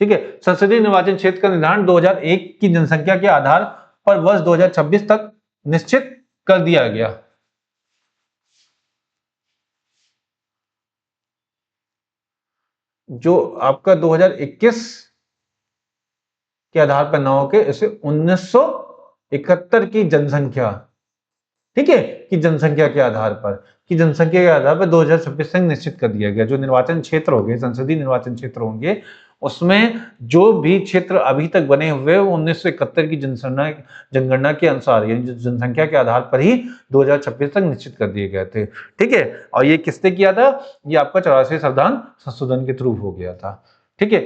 ठीक है, संसदीय निर्वाचन क्षेत्र का निर्धारण 2001 की जनसंख्या के आधार पर वर्ष 2026 तक निश्चित कर दिया गया। जो आपका 2021 के आधार पर ना होकर इसे 1971 की जनसंख्या, ठीक है, कि जनसंख्या के आधार पर 2026 तक निश्चित कर दिया गया। जो निर्वाचन क्षेत्र होंगे, संसदीय निर्वाचन क्षेत्र होंगे, उसमें जो भी क्षेत्र अभी तक बने हुए वो 1971 की जनगणना के अनुसार यानी जनसंख्या के आधार पर ही 2026 तक निश्चित कर दिए गए थे। ठीक है, और ये किसने किया था? ये आपका 84वें संविधान संशोधन के थ्रू हो गया था। ठीक है,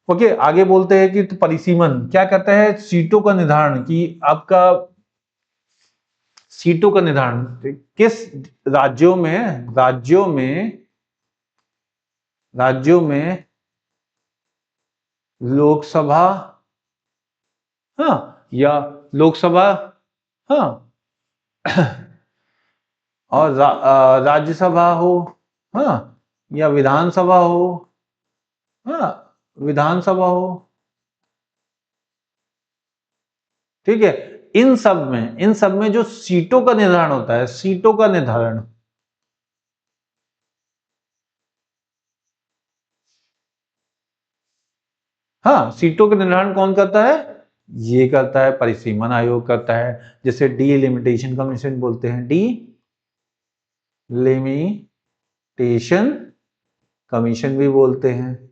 ओके, आगे बोलते हैं कि तो परिसीमन क्या कहता है? सीटों का निर्धारण, कि आपका सीटों का निर्धारण किस राज्यों में लोकसभा, हाँ, या लोकसभा, हाँ, और राज्यसभा हो, हाँ, या विधानसभा हो, हाँ, विधानसभा हो। ठीक है, इन सब में जो सीटों का निर्धारण होता है, सीटों का निर्धारण, हाँ, सीटों का निर्धारण कौन करता है? ये करता है, परिसीमन आयोग करता है, जिसे डीलिमिटेशन कमीशन बोलते हैं, डीलिमिटेशन कमीशन भी बोलते हैं।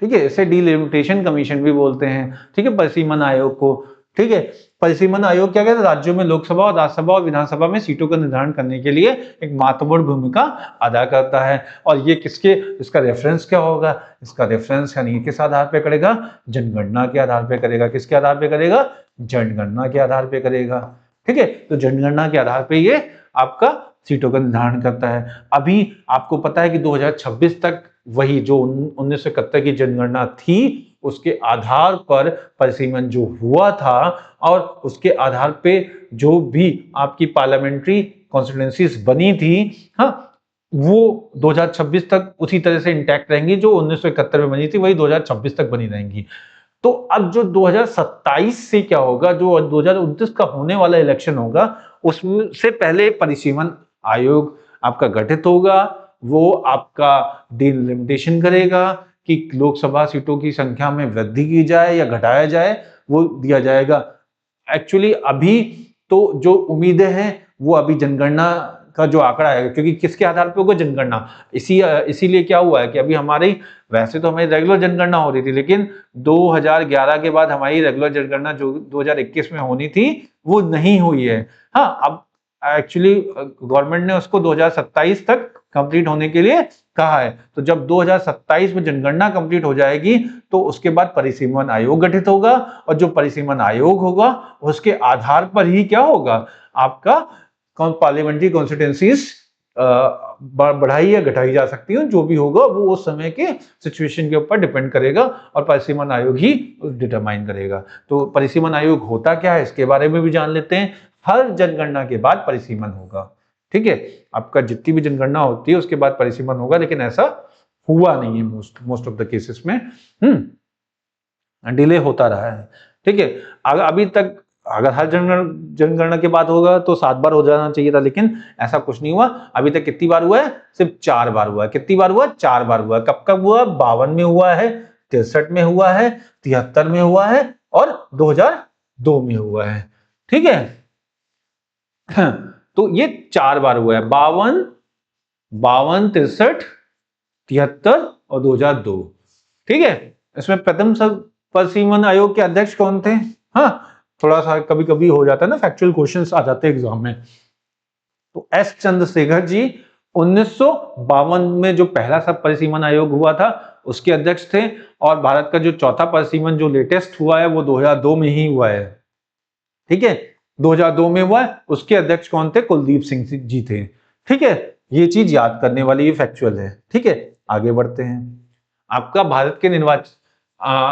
ठीक है, इसे डीलिमिटेशन कमीशन भी बोलते हैं। ठीक है, परिसीमन आयोग को। ठीक है, परिसीमन आयोग क्या कहते हैं? राज्यों में लोकसभा और राज्यसभा और विधानसभा में सीटों का निर्धारण करने के लिए एक महत्वपूर्ण भूमिका अदा करता है। और ये इसका रेफरेंस क्या होगा? इसका रेफरेंस यानी किस आधार पे करेगा? जनगणना के आधार पे करेगा। किसके आधार पे करेगा? जनगणना के आधार पे करेगा। ठीक है, तो जनगणना के आधार पे ये आपका सीटों का निर्धारण करता है। अभी आपको पता है कि 2026 तक वही जो 1971 की जनगणना थी उसके आधार पर परिसीमन जो हुआ था, और उसके आधार पे जो भी आपकी पार्लियामेंट्री कॉन्स्टिट्यूएंसीज बनी थी, हाँ, वो 2026 तक उसी तरह से इंटैक्ट रहेंगी। जो 1971 में बनी थी वही 2026 तक बनी रहेंगी। तो अब जो 2027 से क्या होगा, जो 2029 का होने वाला इलेक्शन होगा, उससे पहले परिसीमन आयोग आपका गठित होगा। वो आपका डिलिमिटेशन करेगा कि लोकसभा सीटों की संख्या में वृद्धि की जाए या घटाया जाए, वो दिया जाएगा। एक्चुअली अभी तो जो उम्मीदें हैं वो अभी जनगणना का जो आंकड़ा है, क्योंकि किसके आधार पर होगा? जनगणना। इसीलिए क्या हुआ है कि अभी हमारी, वैसे तो हमारी रेगुलर जनगणना हो रही थी, लेकिन 2011 के बाद हमारी रेगुलर जनगणना जो 2021 में होनी थी वो नहीं हुई है। हाँ, अब एक्चुअली गवर्नमेंट ने उसको 2027 तक कंप्लीट होने के लिए कहा है। तो जब 2027 में जनगणना कंप्लीट हो जाएगी तो उसके बाद परिसीमन आयोग गठित होगा, और जो परिसीमन आयोग होगा उसके आधार पर ही क्या होगा? आपका पार्लियामेंट्री कॉन्स्टिट्यूएंसीज बढ़ाई या घटाई जा सकती है। जो भी होगा वो उस समय के सिचुएशन के ऊपर डिपेंड करेगा, और परिसीमन आयोग ही डिटरमाइन करेगा। तो परिसीमन आयोग होता क्या है इसके बारे में भी जान लेते हैं। हर जनगणना के बाद परिसीमन होगा। ठीक है, आपका जितनी भी जनगणना होती है उसके बाद परिसीमन होगा, लेकिन ऐसा हुआ नहीं है मोस्ट ऑफ द केसेस में। डिले होता रहा है। ठीक है, अभी तक अगर हर जनगणना के बाद होगा तो 7 बार हो जाना चाहिए था, लेकिन ऐसा कुछ नहीं हुआ। अभी तक कितनी बार हुआ है? सिर्फ 4 बार हुआ है। कितनी बार हुआ? 4 बार हुआ है। कब कब हुआ? 52 में हुआ है, 63 में हुआ है, 73 में हुआ है, और 2002 में हुआ है। ठीक है, तो ये 4 बार हुआ है। 52, 63, 73 और 2002। ठीक है, इसमें प्रथम परिसीमन आयोग के अध्यक्ष कौन थे? हाँ, थोड़ा सा कभी कभी हो जाता है ना, फैक्चुअल क्वेश्चंस आ जाते हैं एग्जाम में। तो एस चंद्रशेखर जी 1952 में जो पहला सब परिसीमन आयोग हुआ था उसके अध्यक्ष थे, और भारत का जो चौथा परिसीमन जो लेटेस्ट हुआ है वो 2002 में ही हुआ है। ठीक है, 2002 में हुआ है। उसके अध्यक्ष कौन थे? कुलदीप सिंह जी थे। ठीक है, ये चीज याद करने वाली, ये फैक्चुअल है। ठीक है, आगे बढ़ते हैं। आपका भारत के निर्वाचन,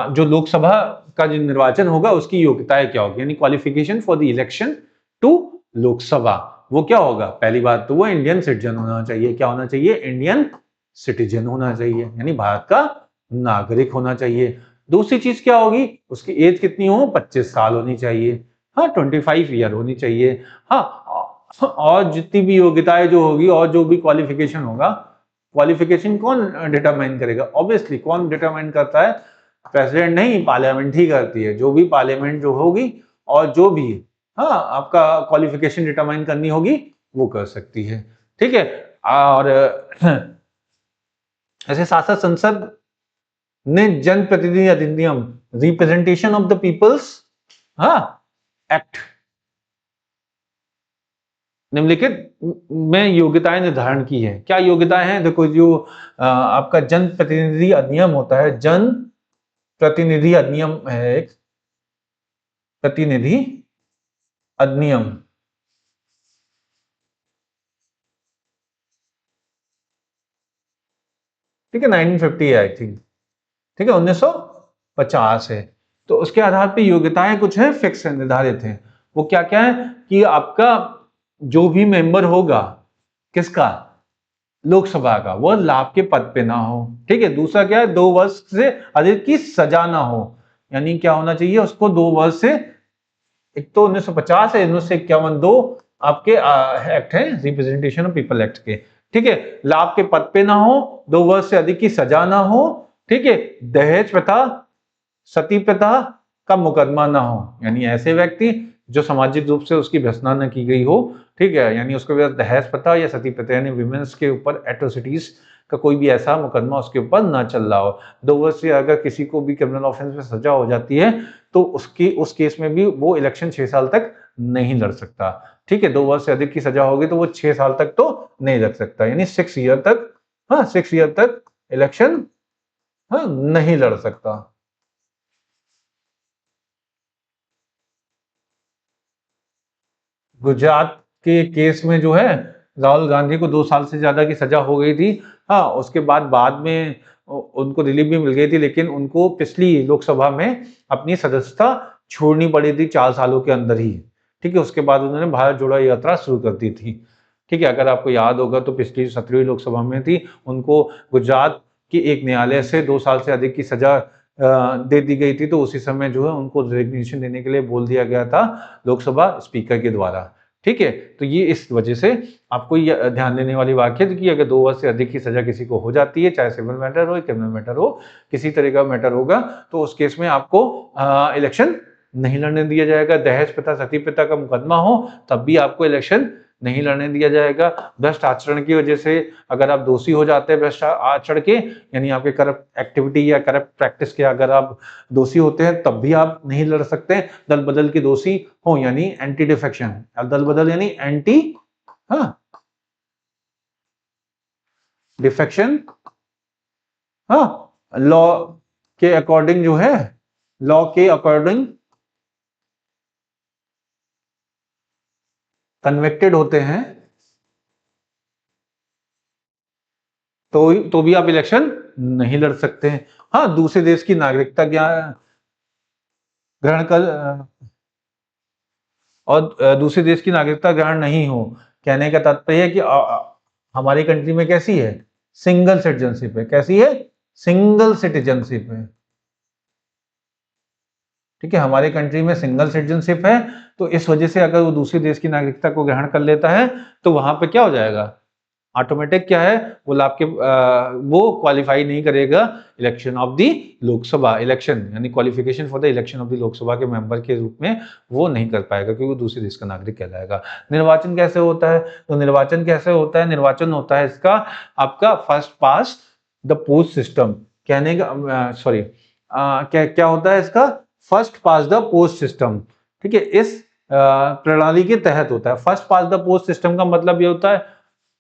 जो लोकसभा का जो निर्वाचन होगा उसकी योग्यताएं क्या होगी, यानी qualification for the election to Lok Sabha, वो क्या होगा? पहली बात तो वो इंडियन सिटीजन होना चाहिए। क्या होना चाहिए? इंडियन सिटीजन होना चाहिए, यानी भारत का नागरिक होना चाहिए। दूसरी चीज क्या होगी? उसकी एज कितनी हो? 25 साल होनी चाहिए। हाँ, 25 ईयर होनी चाहिए। हाँ, और जितनी भी योग्यताएं जो होगी और जो भी क्वालिफिकेशन होगा, क्वालिफिकेशन कौन डिटरमाइन करेगा? ऑब्वियसली कौन डिटरमाइन करता है? प्रेसिडेंट नहीं, पार्लियामेंट ही करती है। जो भी पार्लियामेंट जो होगी और जो भी, हाँ, आपका क्वालिफिकेशन डिटरमाइन करनी होगी वो कर सकती है। ठीक है, और ऐसे शासक संसद ने जनप्रतिनिधि अधिनियम, रिप्रेजेंटेशन ऑफ द पीपल्स, हाँ, एक्ट, निम्नलिखित में योग्यताएं निर्धारण की है। क्या योग्यताएं हैं? देखो, जो आपका जन प्रतिनिधि अधिनियम होता है, जन प्रतिनिधि अधिनियम है एक, प्रतिनिधि अधिनियम। ठीक है, 1950 है आई थिंक। ठीक है, 1950 है। तो उसके आधार पे योग्यताएं कुछ है, फिक्स है, निर्धारित है। वो क्या क्या है कि आपका जो भी मेंबर होगा, किसका? लोकसभा का, वह लाभ के पद पे ना हो। ठीक है, दूसरा क्या है? 2 वर्ष से अधिक की सजा ना हो। यानी क्या होना चाहिए उसको 2 वर्ष से, एक तो 1950 है, 1951 दो आपके एक्ट है रिप्रेजेंटेशन ऑफ पीपल एक्ट के। ठीक है, लाभ के पद पे ना हो, 2 वर्ष से अधिक की सजा ना हो, ठीक है, दहेज प्रथा, सती प्रथा का मुकदमा ना हो, यानी ऐसे व्यक्ति जो सामाजिक रूप से उसकी भर्त्सना न की गई हो, ठीक है, यानी उसके विरुद्ध दहेज प्रथा या सती प्रथा यानी विमेन्स के ऊपर एट्रोसिटीज का कोई भी ऐसा मुकदमा उसके ऊपर ना चल रहा हो। 2 वर्ष से अगर किसी को भी क्रिमिनल ऑफेंस में सजा हो जाती है तो उस केस में भी वो इलेक्शन 6 साल तक नहीं लड़ सकता। ठीक है, 2 वर्ष से अधिक की सजा होगी तो वो 6 साल तक तो नहीं लड़ सकता, यानी 6 ईयर तक, हाँ 6 ईयर तक इलेक्शन, हाँ नहीं लड़ सकता। गुजरात के केस में जो है राहुल गांधी को 2 साल से ज्यादा की सजा हो गई थी। हाँ, उसके बाद में उनको रिलीफ भी मिल गई थी, लेकिन उनको पिछली लोकसभा में अपनी सदस्यता छोड़नी पड़ी थी 4 सालों के अंदर ही। ठीक है, उसके बाद उन्होंने भारत जोड़ो यात्रा शुरू कर दी थी। ठीक है, अगर आपको याद होगा तो पिछली 17वीं लोकसभा में थी, उनको गुजरात की एक न्यायालय से 2 साल से अधिक की सजा दे दी गई थी, तो उसी समय जो है उनको रेजिग्नेशन देने के लिए बोल दिया गया था लोकसभा स्पीकर के द्वारा। ठीक है, तो ये इस वजह से आपको ये ध्यान देने वाली बात है कि अगर 2 वर्ष से अधिक की सजा किसी को हो जाती है, चाहे सिविल मैटर हो, क्रिमिनल मैटर हो, किसी तरह का मैटर होगा, तो उस केस में आपको इलेक्शन नहीं लड़ने दिया जाएगा। दहेज प्रथा, सती प्रथा का मुकदमा हो तब भी आपको इलेक्शन नहीं लड़ने दिया जाएगा। भ्रष्ट आचरण की वजह से अगर आप दोषी हो जाते हैं भ्रष्ट आचरण के, यानी आपके करप्ट एक्टिविटी या करप्ट प्रैक्टिस के अगर आप दोषी होते हैं तब भी आप नहीं लड़ सकते। दल बदल के दोषी हो यानी एंटी डिफेक्शन, दल बदल यानी एंटी, हाँ डिफेक्शन, हाँ लॉ के अकॉर्डिंग जो है, लॉ के अकॉर्डिंग कन्विक्टेड होते हैं तो भी आप इलेक्शन नहीं लड़ सकते हैं। हाँ, दूसरे देश की नागरिकता क्या ग्रहण कर और दूसरे देश की नागरिकता ग्रहण नहीं हो, कहने का तात्पर्य है कि हमारी कंट्री में कैसी है, सिंगल सिटीजनशिप है। कैसी है? सिंगल सिटीजनशिप है। ठीक है, हमारे कंट्री में सिंगल सिटीजनशिप है, तो इस वजह से अगर वो दूसरे देश की नागरिकता को ग्रहण कर लेता है तो वहां पे क्या हो जाएगा, ऑटोमेटिक क्या है, वो लाभ के वो क्वालिफाई नहीं करेगा election of the Lok Sabha election, यानी qualification for the election of the Lok Sabha के मेंबर के रूप में वो नहीं कर पाएगा, क्योंकि वो दूसरे देश का नागरिक कहलाएगा। निर्वाचन कैसे होता है? तो निर्वाचन कैसे होता है, निर्वाचन होता है इसका आपका first pass the post system, कहने का सॉरी क्या क्या होता है इसका, first pass the post system. ठीक है, इस प्रणाली के तहत होता है। First pass the post system का मतलब ये होता है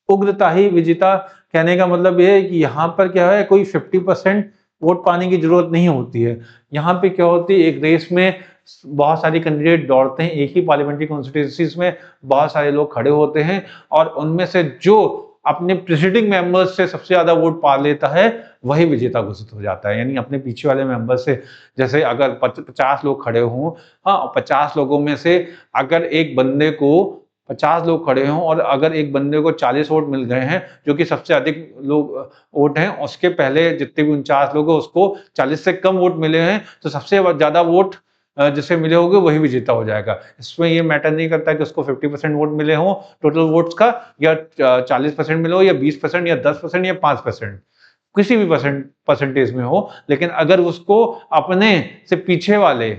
उग्रता ही विजेता, कहने का मतलब ये है कि यहाँ पर क्या है, कोई 50% वोट पाने की जरूरत नहीं होती है। यहाँ पे क्या होती है, एक रेस में बहुत सारे कैंडिडेट दौड़ते हैं, एक ही पार्लियामेंट्री कॉन्स्टिट्यूंसीज में बहुत सारे लोग खड़े होते हैं, और उनमें से जो अपने प्रेसिडिंग मेंबर्स से सबसे ज्यादा वोट पा लेता है वही विजेता घोषित हो जाता है। यानी अपने पीछे वाले मेंबर से, जैसे अगर 50 लोग खड़े हों, हाँ 50 लोगों में से अगर एक बंदे को 50 लोग खड़े हों और अगर एक बंदे को 40 वोट मिल गए हैं, जो कि सबसे अधिक लोग वोट हैं, उसके पहले जितने भी 49 लोग हैं उसको 40 से कम वोट मिले हैं, तो सबसे ज्यादा वोट जिसे मिले होंगे वही विजेता हो जाएगा। इसमें ये मैटर नहीं करता कि उसको 50% वोट मिले हों टोटल वोट्स का, या 40% मिले हो, या 20%, या 10%, या 5%, किसी भी परसेंटेज में हो, लेकिन अगर उसको अपने से पीछे वाले,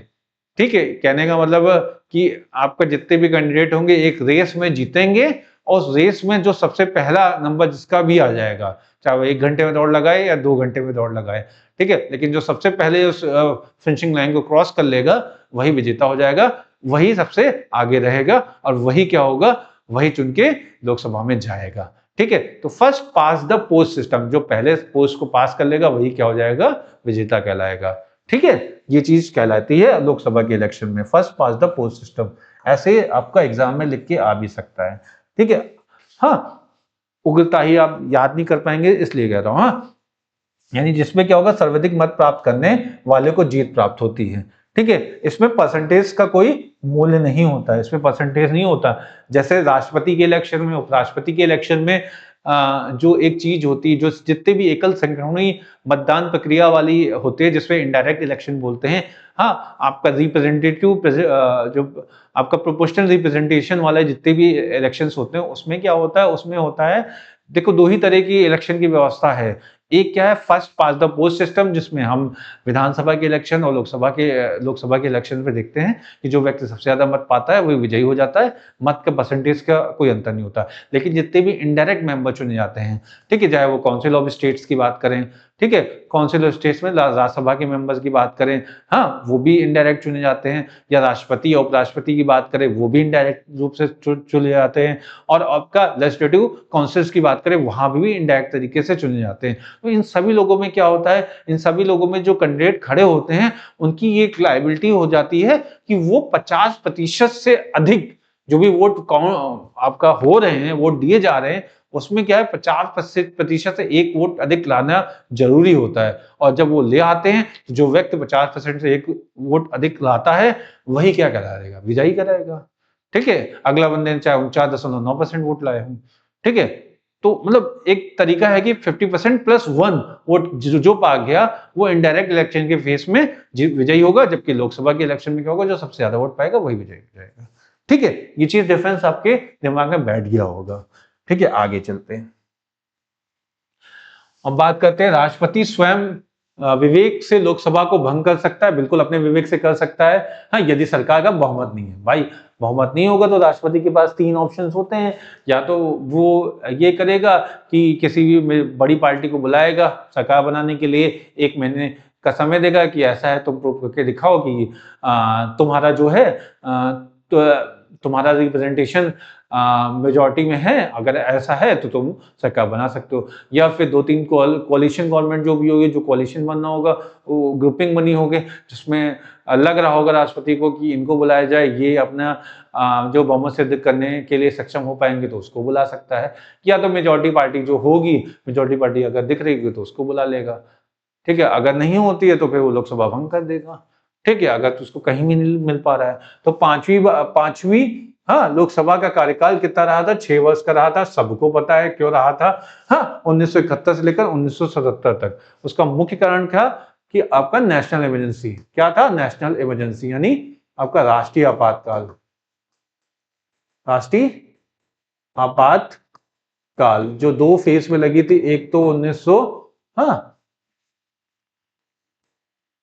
ठीक है, कहने का मतलब कि आपका जितने भी कैंडिडेट होंगे एक रेस में जीतेंगे, और उस रेस में जो सबसे पहला नंबर जिसका भी आ जाएगा, चाहे वो 1 घंटे में दौड़ लगाए या 2 घंटे में दौड़ लगाए, ठीक है, लेकिन जो सबसे पहले उस फिनिशिंग लाइन को क्रॉस कर लेगा वही विजेता हो जाएगा, वही सबसे आगे रहेगा, और वही क्या होगा, वही चुन के लोकसभा में जाएगा। ठीक है, तो first pass the post system, जो पहले पोस्ट को पास कर लेगा वही क्या हो जाएगा, विजेता कहलाएगा। ठीक है, ये चीज कहलाती है लोकसभा के इलेक्शन में first pass the post system. ऐसे आपका एग्जाम में लिख के आ भी सकता है। ठीक है, हाँ उग्रता ही आप याद नहीं कर पाएंगे इसलिए कह रहा हूं, हाँ यानी जिसमें क्या होगा, सर्वाधिक मत प्राप्त करने वाले को जीत प्राप्त होती है। ठीक है, इसमें परसेंटेज का कोई मूल्य नहीं होता है, इसमें परसेंटेज नहीं होता। जैसे राष्ट्रपति के इलेक्शन में, उपराष्ट्रपति के इलेक्शन में जो एक चीज होती है, जो जितने भी एकल संक्रमणी मतदान प्रक्रिया वाली होते हैं, जिसमें इनडायरेक्ट इलेक्शन बोलते हैं। हाँ, आपका जो आपका प्रोपोर्शनल रिप्रेजेंटेशन वाले जितने भी इलेक्शंस होते हैं, उसमें क्या होता है, उसमें होता है, देखो 2 ही तरह की इलेक्शन की व्यवस्था है। एक क्या है, first pass the post system, जिसमें हम विधानसभा के इलेक्शन और लोकसभा के इलेक्शन पे देखते हैं कि जो व्यक्ति सबसे ज़्यादा मत पाता है, वही विजयी हो जाता है। मत के परसेंटेज का कोई अंतर नहीं होता। लेकिन जितने भी इनडायरेक्ट मेंबर चुने जाते हैं, ठीक है, चाहे वो काउंसिल ऑफ स्टेट्स की बात करें, ठीक है, काउंसिल ऑफ स्टेट्स में राज्यसभा के मेंबर्स की बात करें, हाँ, वो भी इनडायरेक्ट चुने जाते हैं, या राष्ट्रपति या उपराष्ट्रपति की बात करें, वो भी इनडायरेक्ट रूप से चुने जाते हैं, और आपका लेजिस्लेटिव काउंसिल्स की बात करें, वहां भी इनडायरेक्ट तरीके से चुने जाते हैं। तो इन सभी लोगों में क्या होता है, इन सभी लोगों में जो कैंडिडेट खड़े होते हैं, उनकी ये एक लायबिलिटी हो जाती है कि वो 50% से अधिक जो भी वोट आपका हो रहे हैं, वोट दिए जा रहे हैं, उसमें क्या है, 50% से एक वोट अधिक लाना जरूरी होता है। और जब वो ले आते हैं, जो व्यक्ति 50% से एक वोट अधिक लाता है, वही क्या कराएगा, विजयी कराएगा। ठीक है, अगला बंदे ने चाहे 49.9% वोट लाए हों, ठीक है। तो मतलब एक तरीका है कि 50% प्लस 1 वोट जो पा गया, वो इनडायरेक्ट इलेक्शन के फेस में विजयी होगा, जबकि लोकसभा के इलेक्शन में क्या होगा, जो सबसे ज्यादा वोट पाएगा वही विजयी हो जाएगा। ठीक है, ये चीज डिफरेंस आपके दिमाग में बैठ गया होगा। ठीक है, आगे चलते हैं। अब बात करते हैं, राष्ट्रपति स्वयं विवेक से लोकसभा को भंग कर सकता है। बिल्कुल अपने विवेक से कर सकता है, हाँ, यदि सरकार का बहुमत नहीं है। भाई, बहुमत नहीं होगा तो राष्ट्रपति के पास 3 ऑप्शंस होते हैं। या तो वो ये करेगा कि किसी भी बड़ी पार्टी को बुलाएगा सरकार बनाने के लिए, 1 महीने का समय देगा कि ऐसा है, तुम प्रूव करके दिखाओ कि तुम्हारा जो है तुम्हारा रिप्रेजेंटेशन मेजॉरिटी में है, अगर ऐसा है तो तुम सरकार बना सकते हो। या फिर 2-3 कोalition गवर्नमेंट जो भी होगी, जो कोalition बनना होगा, वो ग्रुपिंग बनी होगी, जिसमें लग रहा होगा राष्ट्रपति को कि इनको बुलाया जाए, ये अपना जो बहुमत सिद्ध करने के लिए सक्षम हो पाएंगे तो उसको बुला सकता है। या तो मेजॉरिटी पार्टी जो होगी, मेजॉरिटी पार्टी अगर दिख रही होगी तो उसको बुला लेगा। ठीक है, अगर नहीं होती है तो फिर वो लोकसभा भंग कर देगा। ठीक है, अगर तो उसको कहीं भी नहीं मिल पा रहा है तो पांचवी हाँ, लोकसभा का कार्यकाल कितना रहा था, 6 वर्ष का रहा था। सबको पता है क्यों रहा था। हाँ, 1971 से लेकर 1977 तक। उसका मुख्य कारण था कि आपका नेशनल इमरजेंसी। क्या था? नेशनल इमरजेंसी, यानी आपका राष्ट्रीय आपातकाल। राष्ट्रीय आपातकाल जो 2 फेज में लगी थी, एक तो 1900 हाँ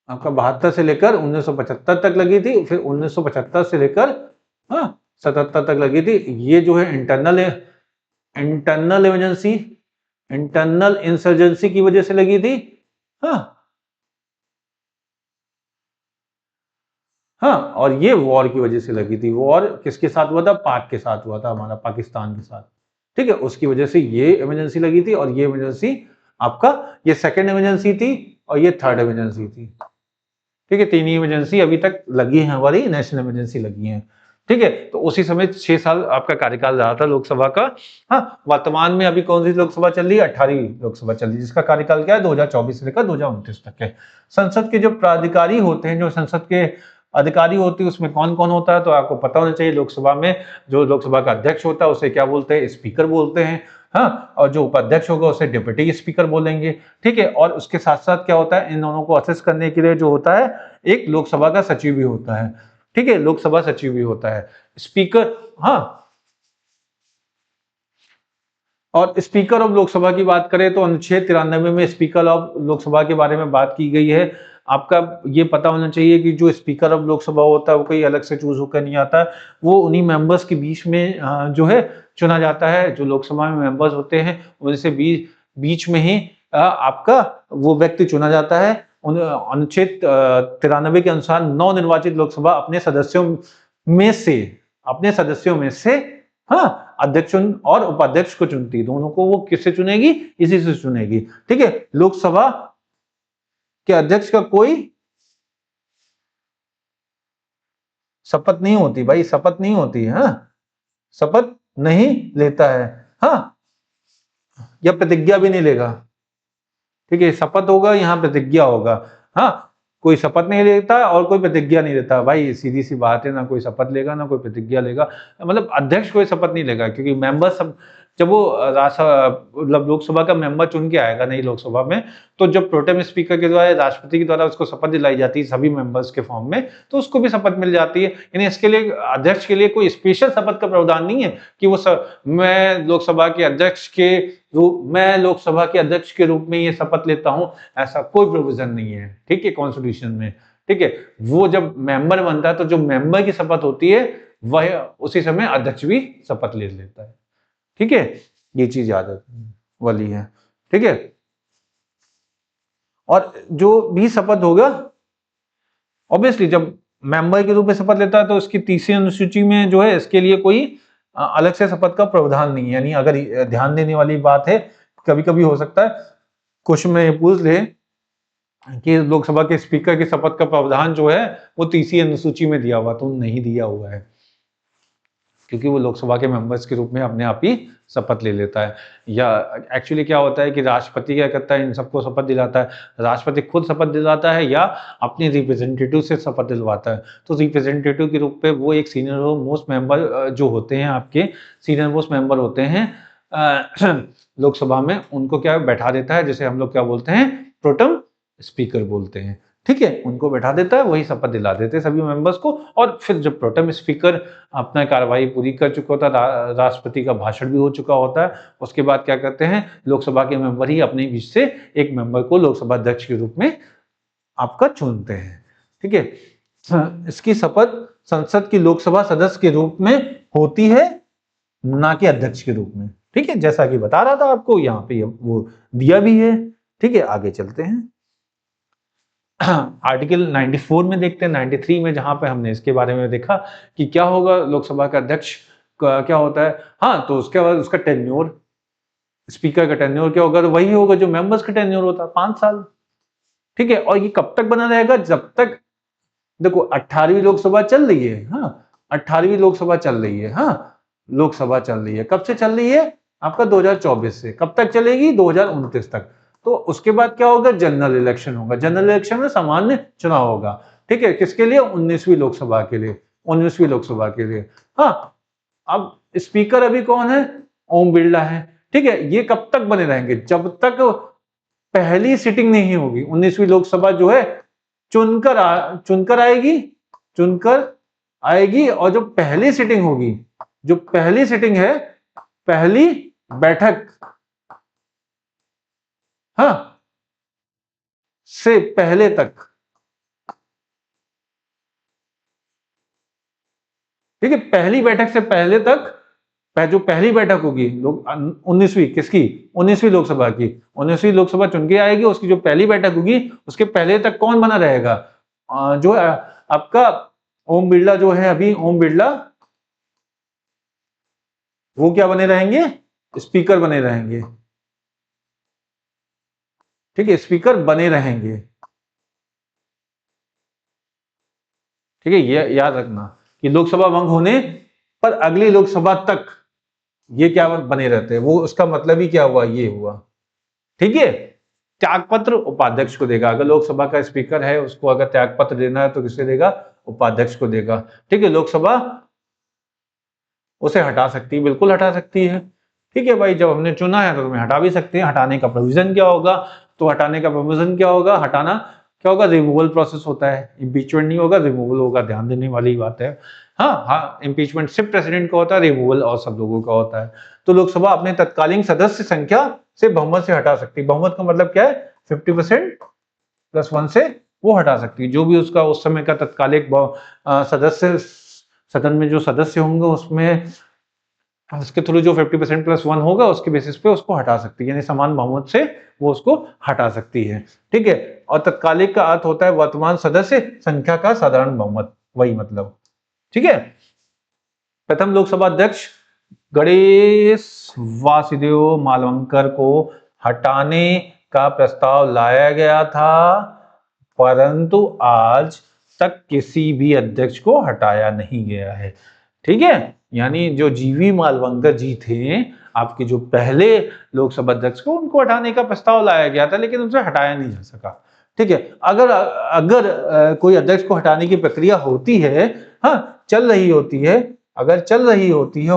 आपका 72 से लेकर 1975 तक लगी थी, फिर 1975 से लेकर हाँ 77 तक लगी थी। ये जो है इंटरनल इमरजेंसी, इंटरनल इंसर्जेंसी की वजह से लगी थी। हाँ हाँ, और ये वॉर की वजह से लगी थी। वॉर किसके साथ हुआ था? पाक के साथ हुआ था, हमारा पाकिस्तान के साथ। ठीक है, उसकी वजह से ये इमरजेंसी लगी थी, और ये इमरजेंसी आपका ये सेकेंड इमरजेंसी थी, और ये थर्ड इमरजेंसी थी। ठीक है, 3 ही इमरजेंसी अभी तक लगी है, हमारी नेशनल इमरजेंसी लगी है। ठीक है, तो उसी समय 6 साल आपका कार्यकाल रहा था लोकसभा का। हाँ, वर्तमान में अभी कौन सी लोकसभा चल रही है? 18वीं लोकसभा चल रही है, जिसका कार्यकाल क्या है? 2024 से लेकर 2029 तक है। संसद के जो प्राधिकारी होते हैं, जो संसद के अधिकारी होते हैं, उसमें कौन कौन होता है तो आपको पता होना चाहिए। लोकसभा में जो लोकसभा का अध्यक्ष होता है उसे क्या बोलते हैं? स्पीकर बोलते हैं। हाँ, और जो उपाध्यक्ष होगा उसे डिप्टी स्पीकर बोलेंगे। ठीक है, और उसके साथ साथ क्या होता है, इन दोनों को असेस करने के लिए जो होता है, एक लोकसभा का सचिव भी होता है। ठीक है, लोकसभा सचिव भी होता है। स्पीकर, हाँ, और स्पीकर ऑफ लोकसभा की बात करें तो अनुच्छेद 93 में स्पीकर ऑफ लोकसभा के बारे में बात की गई है। आपका ये पता होना चाहिए कि जो स्पीकर ऑफ लोकसभा होता है वो कोई अलग से चूज होकर नहीं आता, वो उन्हीं मेंबर्स के बीच में जो है चुना जाता है। जो लोकसभा में मेंबर्स होते हैं उनसे बीच में ही आपका वो व्यक्ति चुना जाता है। अनुच्छेद 93 के अनुसार नवनिर्वाचित लोकसभा अपने सदस्यों में से हाँ अध्यक्ष और उपाध्यक्ष को चुनती है। दोनों को वो किससे चुनेगी? इसी से चुनेगी। ठीक है, लोकसभा के अध्यक्ष का कोई शपथ नहीं होती भाई, शपथ नहीं होती है। हाँ, शपथ नहीं लेता है। हाँ, या प्रतिज्ञा भी नहीं लेगा। ठीक है, शपथ होगा, यहाँ प्रतिज्ञा होगा। हाँ, कोई शपथ नहीं लेता और कोई प्रतिज्ञा नहीं लेता। भाई सीधी सी बात है, ना कोई शपथ लेगा ना कोई प्रतिज्ञा लेगा। मतलब अध्यक्ष कोई शपथ नहीं लेगा, क्योंकि मेंबर सब जब वो मतलब लोकसभा का मेंबर चुन के आएगा नई लोकसभा में, तो जब प्रोटेम स्पीकर के द्वारा, राष्ट्रपति के द्वारा उसको शपथ दिलाई जाती है सभी मेंबर्स के फॉर्म में, तो उसको भी शपथ मिल जाती है। यानी इसके लिए अध्यक्ष के लिए कोई स्पेशल शपथ का प्रावधान नहीं है कि मैं लोकसभा के अध्यक्ष के रूप में ये शपथ लेता हूं, ऐसा कोई प्रोविजन नहीं है, ठीक है, कॉन्स्टिट्यूशन में। ठीक है, वो जब मेंबर बनता है तो जो मेंबर की शपथ होती है वह उसी समय अध्यक्ष भी शपथ ले लेता है। ठीक है, ये चीज याद वाली है। ठीक है, और जो भी शपथ होगा, ऑब्वियसली जब मेंबर के रूप में शपथ लेता है तो इसकी तीसरी अनुसूची में जो है इसके लिए कोई अलग से शपथ का प्रावधान नहीं है। यानी अगर ध्यान देने वाली बात है, कभी कभी हो सकता है क्वेश्चन में ये पूछ ले कि लोकसभा के स्पीकर की शपथ का प्रावधान जो है वो तीसरी अनुसूची में दिया हुआ, तो नहीं दिया हुआ है, क्योंकि वो लोकसभा के मेंबर्स के रूप में अपने आप ही शपथ ले लेता है। या एक्चुअली क्या होता है कि राष्ट्रपति क्या करता है, इन सबको शपथ दिलाता है, राष्ट्रपति खुद शपथ दिलाता है या अपने रिप्रेजेंटेटिव से शपथ दिलवाता है। तो रिप्रेजेंटेटिव के रूप में वो एक सीनियर मोस्ट मेंबर जो होते हैं, आपके सीनियर मोस्ट मेंबर होते हैं लोकसभा में, उनको क्या बैठा देता है, जैसे हम लोग क्या बोलते हैं, प्रोटेम स्पीकर बोलते हैं। ठीक है, उनको बैठा देता है, वही शपथ दिला देते हैं सभी मेंबर्स को। और फिर जब प्रोटेम स्पीकर अपना कार्रवाई पूरी कर चुका होता है, राष्ट्रपति का भाषण भी हो चुका होता है, उसके बाद क्या करते हैं, लोकसभा के मेंबर ही अपने बीच से एक मेंबर को लोकसभा अध्यक्ष के रूप में आपका चुनते हैं। ठीक है, इसकी शपथ संसद की लोकसभा सदस्य के रूप में होती है, ना कि अध्यक्ष के रूप में। ठीक है, जैसा कि बता रहा था आपको, यहाँ पे वो दिया भी है। ठीक है, आगे चलते हैं। आर्टिकल 94 में देखते हैं, 93 में, जहां पे हमने इसके बारे में देखा कि क्या होगा लोकसभा का अध्यक्ष का क्या होता है। हाँ, तो उसके बाद उसका टेन्योर, स्पीकर का टेन्योर क्या होगा, तो वही होगा जो मेंबर्स का टेन्योर होता है, 5 साल। ठीक है, और ये कब तक बना रहेगा, जब तक, देखो 18वीं लोकसभा चल रही है। हाँ, 18वीं लोकसभा चल रही है। हाँ, लोकसभा चल रही है, कब से चल रही है, आपका 2024 से। कब तक चलेगी, 2029 तक। तो उसके बाद क्या होगा, जनरल इलेक्शन होगा। जनरल इलेक्शन में सामान्य चुनाव होगा। ठीक है, किसके लिए, 19वीं लोकसभा के लिए, 19वीं लोकसभा के लिए। हाँ, अब स्पीकर अभी कौन है, ओम बिरला है। ठीक है, ये कब तक बने रहेंगे, जब तक पहली सिटिंग नहीं होगी। 19वीं लोकसभा जो है चुनकर आएगी, और जो पहली सिटिंग होगी, जो पहली सिटिंग है, पहली बैठक, हाँ, से पहले तक, ठीक है, पहली बैठक से पहले तक, जो पहली बैठक होगी लोग 19वीं किसकी, 19वीं लोकसभा की, 19वीं लोकसभा चुन के आएगी, उसकी जो पहली बैठक होगी उसके पहले तक कौन बना रहेगा, जो आपका ओम बिरला जो है, अभी ओम बिरला, वो क्या बने रहेंगे, स्पीकर बने रहेंगे। ठीक है, स्पीकर बने रहेंगे। ठीक है, ये याद रखना कि लोकसभा भंग होने पर अगली लोकसभा तक ये क्या बने रहते हैं, वो उसका मतलब ही क्या हुआ, ये हुआ। ठीक है, त्यागपत्र उपाध्यक्ष को देगा। अगर लोकसभा का स्पीकर है, उसको अगर त्यागपत्र देना है तो किसे देगा, उपाध्यक्ष को देगा। ठीक है, लोकसभा उसे हटा सकती है, बिल्कुल हटा सकती है। ठीक है भाई, जब हमने चुना है तो तुम्हें हटा भी सकते हैं। हटाने का प्रोविजन क्या होगा, तो हटाने का प्रोविजन क्या होगा, हटाना क्या होगा, रिमूवल प्रोसेस होता है, इम्पीचमेंट नहीं होगा, रिमूवल होगा। ध्यान देने वाली बात है। हाँ, इम्पीचमेंट सिर्फ प्रेसिडेंट का होता है, रिमूवल और सब लोगों का होता है। तो लोकसभा अपने तत्कालीन सदस्य संख्या से बहुमत से हटा सकती है। बहुमत का मतलब क्या है, 50% प्लस 1 से वो हटा सकती है। जो भी उसका उस समय का तत्कालिक सदस्य, सदन में जो सदस्य होंगे, उसमें उसके थ्रू जो 50% प्लस 1 होगा, उसके बेसिस पे उसको हटा सकती है, यानी समान बहुमत से वो उसको हटा सकती है। ठीक है, और तत्कालिक का अर्थ होता है वर्तमान सदस्य संख्या का साधारण बहुमत, वही मतलब। ठीक है, प्रथम लोकसभा अध्यक्ष गणेश वासुदेव मालवंकर को हटाने का प्रस्ताव लाया गया था, परंतु आज तक किसी भी अध्यक्ष को हटाया नहीं गया है। ठीक है, यानी जो जीवी मालवंकर जी थे, आपके जो पहले लोकसभा अध्यक्ष को, उनको हटाने का प्रस्ताव लाया गया था, लेकिन उनसे हटाया नहीं जा सका। ठीक है, अगर कोई अध्यक्ष को हटाने की प्रक्रिया होती है, हाँ, चल रही होती है, अगर चल रही होती है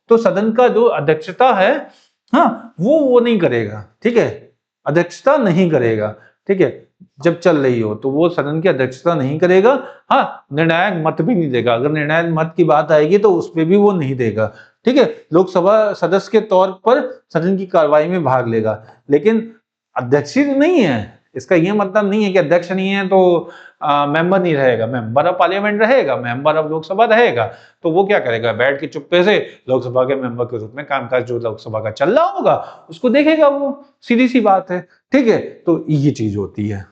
तो सदन का जो अध्यक्षता है, हाँ, वो नहीं करेगा, ठीक है, अध्यक्षता नहीं करेगा, ठीक है, जब चल रही हो तो वो सदन की अध्यक्षता नहीं करेगा। हाँ, निर्णायक मत भी नहीं देगा, अगर निर्णायक मत की बात आएगी तो उसपे भी वो नहीं देगा, ठीक है। लोकसभा सदस्य के तौर पर सदन की कार्रवाई में भाग लेगा, लेकिन अध्यक्ष ही नहीं है, इसका ये मतलब नहीं है कि अध्यक्ष नहीं है तो मेंबर नहीं रहेगा, मेंबर ऑफ पार्लियामेंट रहेगा, मेंबर ऑफ लोकसभा रहेगा। तो वो क्या करेगा, बैठ के चुप्पे से लोकसभा के मेंबर के रूप में कामकाज जो लोकसभा का चल रहा होगा उसको देखेगा, वो सीधी सी बात है, ठीक है। तो ये चीज होती है।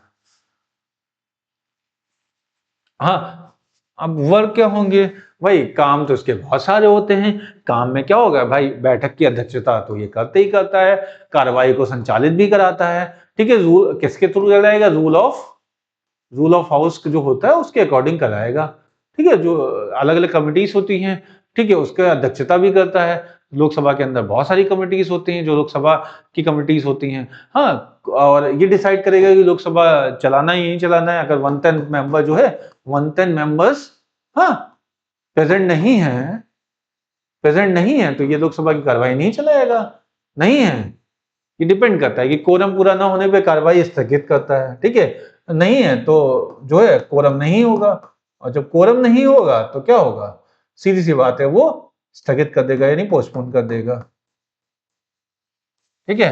हाँ, अब वर्क क्या होंगे भाई, काम तो इसके बहुत सारे होते हैं। काम में क्या होगा भाई, बैठक की अध्यक्षता तो ये करते ही करता है, कार्रवाई को संचालित भी कराता है, ठीक है। रूल किसके थ्रू चलाएगा, रूल ऑफ हाउस जो होता है उसके अकॉर्डिंग कराएगा, ठीक है। जो अलग अलग कमिटीज होती हैं, ठीक है, उसका अध्यक्षता भी करता है। लोकसभा के अंदर बहुत सारी कमिटीज होती हैं जो लोकसभा की कमिटीज होती हैं, हाँ, और ये डिसाइड करेगा कि लोकसभा चलाना ही नहीं चलाना है। अगर 110 मेंबर जो है, 110 मेंबर्स, हाँ, प्रेजेंट नहीं है, तो ये लोकसभा की कार्रवाई नहीं चलाएगा, नहीं है। ये डिपेंड करता है कि कोरम पूरा ना होने पे कार्रवाई स्थगित करता है, ठीक है। नहीं है तो जो है कोरम नहीं होगा, और जब कोरम नहीं होगा तो क्या होगा, सीधी सी बात है, वो स्थगित कर देगा यानी पोस्टपोन कर देगा, ठीक है।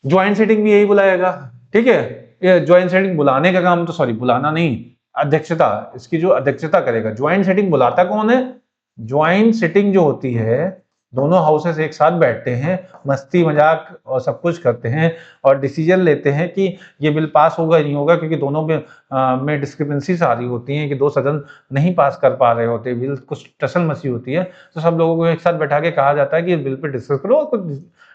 ज्वाइंट सीटिंग भी यही बुलाएगा, ठीक है। ये ज्वाइंट सीटिंग बुलाने का काम तो, सॉरी बुलाना नहीं, अध्यक्षता, इसकी जो अध्यक्षता करेगा, ज्वाइंट सीटिंग बुलाता कौन है, ज्वाइंट सीटिंग जो होती है, दोनों हाउसेस एक साथ बैठते हैं, मस्ती मजाक और सब कुछ करते हैं और डिसीजन लेते हैं कि ये बिल पास होगा नहीं होगा, क्योंकि दोनों में डिस्क्रिपेंसीज आ रही होती हैं कि दो सदन नहीं पास कर पा रहे होते, बिल कुछ टसल मसी होती है, तो सब लोगों को एक साथ बैठा के कहा जाता है कि इस बिल पे डिस्कस करो और कुछ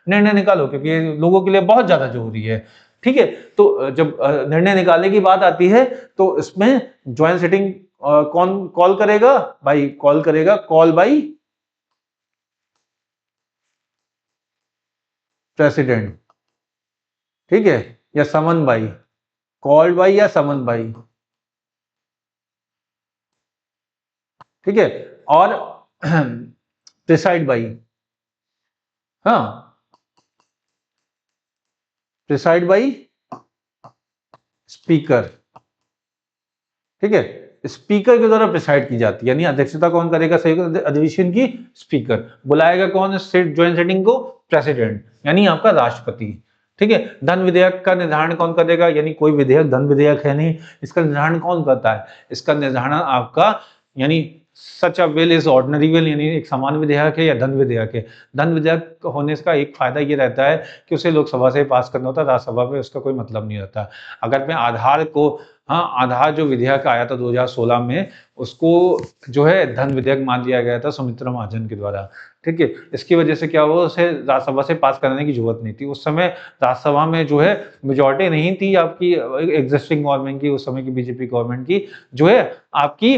निर्णय निकालो, क्योंकि ये लोगों के लिए बहुत ज्यादा जरूरी है, ठीक है। तो जब निर्णय निकालने की बात आती है तो इसमें ज्वाइंट सिटिंग कौन कॉल करेगा भाई, कॉल करेगा, कॉल बाई प्रेसिडेंट, ठीक है, या समन बाई, कॉल्ड बाई या समन बाई, ठीक है, और प्रिसाइड बाई, हाँ, प्रिसाइड बाई स्पीकर, ठीक है, स्पीकर के द्वारा प्रिसाइड की जाती है, यानी अध्यक्षता कौन करेगा संयुक्त अधिवेशन की, स्पीकर, बुलाएगा कौन ज्वाइंट सेटिंग को, प्रेसिडेंट, यानी आपका राष्ट्रपति, ठीक है। धन विधेयक का निर्धारण कौन करेगा, यानी कोई विधेयक धन विधेयक है नहीं, इसका निर्धारण कौन करता है, इसका निर्धारण आपका, यानी such a bill is ordinary bill, यानी एक समान विधेयक है या धन विधेयक है। धन विधेयक होने का एक फायदा ये रहता है कि उसे लोकसभा से पास करना होता है, राज्यसभा में उसका कोई मतलब नहीं रहता। अगर मैं आधार को, हाँ, आधार जो विधेयक आया था 2016 में, उसको जो है धन विधेयक मान लिया गया था सुमित्रा महाजन के द्वारा, ठीक है। इसकी वजह से क्या हुआ, उसे राज्यसभा से पास कराने की जरूरत नहीं थी। उस समय राज्यसभा में जो है मेजोरिटी नहीं थी आपकी एग्जिस्टिंग गवर्नमेंट की, उस समय की बीजेपी गवर्नमेंट की जो है आपकी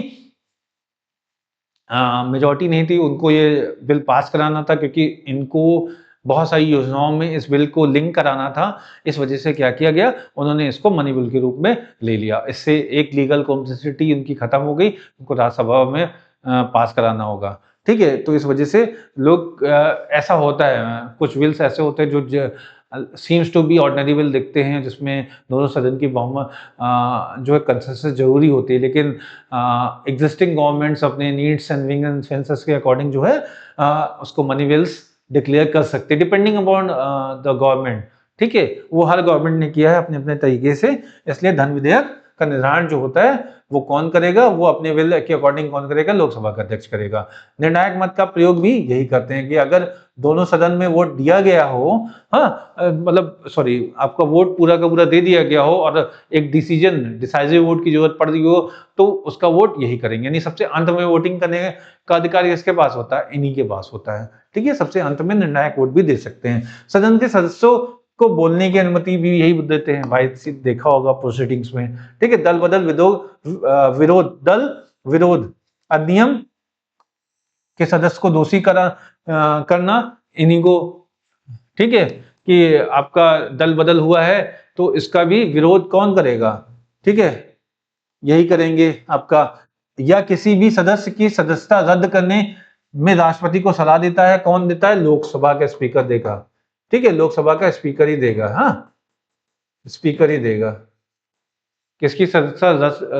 मेजॉरिटी नहीं थी, उनको ये बिल पास कराना था, क्योंकि इनको बहुत सारी योजनाओं में इस बिल को लिंक कराना था। इस वजह से क्या किया गया, उन्होंने इसको मनी बिल के रूप में ले लिया। इससे एक लीगल कॉम्प्लेक्सिटी उनकी खत्म हो गई, उनको राज्यसभा में पास कराना होगा, ठीक है। तो इस वजह से लोग ऐसा होता है, कुछ बिल्स ऐसे होते हैं जो seems to be ordinary bill दिखते हैं, जिसमें दोनों सदन की बहुमत जो है कंसेंसस जरूरी होती है, लेकिन एग्जिस्टिंग गवर्नमेंट्स अपने needs and wing and census के अकॉर्डिंग जो है उसको मनी बिल्स डिक्लेयर कर सकते हैं, डिपेंडिंग अपॉन द गवर्नमेंट, ठीक है। वो हर गवर्नमेंट ने किया है अपने अपने तरीके से, इसलिए धन विधेयक का निर्धारण जो होता है वो कौन करेगा, वो अपने बिल के अकॉर्डिंग कौन करेगा, लोकसभा का अध्यक्ष करेगा। निर्णायक मत का प्रयोग भी यही करते हैं कि अगर दोनों सदन में वोट दिया गया हो, हाँ, मतलब सॉरी, आपका वोट पूरा का पूरा दे दिया गया हो और एक डिसाइसिव वोट की जरूरत पड़ रही हो, तो उसका वोट यही करेंगे, यानी सबसे अंत में वोटिंग करने का अधिकार इसके पास होता है, इन्हीं के पास होता है, ठीक है। सबसे अंत में निर्णायक वोट भी दे सकते हैं। सदन के सदस्यों को बोलने की अनुमति भी यही देते हैं भाई, देखा होगा प्रोसीडिंग्स में, ठीक है। दल बदल विरोध अधिनियम के सदस्य को दोषी करना इन्हीं को, ठीक है, कि आपका दल बदल हुआ है तो इसका भी विरोध कौन करेगा, ठीक है, यही करेंगे आपका, या किसी भी सदस्य की सदस्यता रद्द करने में राष्ट्रपति को सलाह देता है, कौन देता है? लोकसभा का स्पीकर देगा। ठीक है, लोकसभा का स्पीकर ही देगा। हाँ, स्पीकर ही देगा। किसकी सदस्यता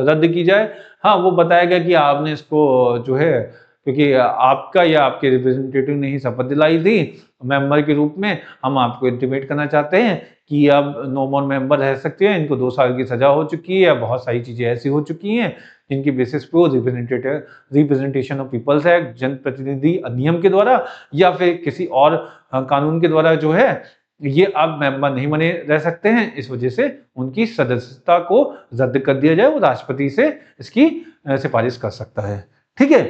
रद्द की जाए? हाँ, वो बताएगा कि आपने इसको जो है, क्योंकि आपका या आपके रिप्रेजेंटेटिव ने ही शपथ दिलाई थी मेंबर के रूप में, हम आपको इंटीमेट करना चाहते हैं कि अब नो मोर मेंबर रह सकते हैं, इनको 2 साल की सजा हो चुकी है, बहुत सारी चीजें ऐसी हो चुकी हैं जिनकी बेसिस पे वो रिप्रेजेंटेशन ऑफ पीपल्स एक्ट, जनप्रतिनिधि अधिनियम के द्वारा या फिर किसी और कानून के द्वारा जो है ये अब मेंबर नहीं बने रह सकते हैं। इस वजह से उनकी सदस्यता को रद्द कर दिया जाए। वो राष्ट्रपति से इसकी सिफारिश कर सकता है। ठीक है,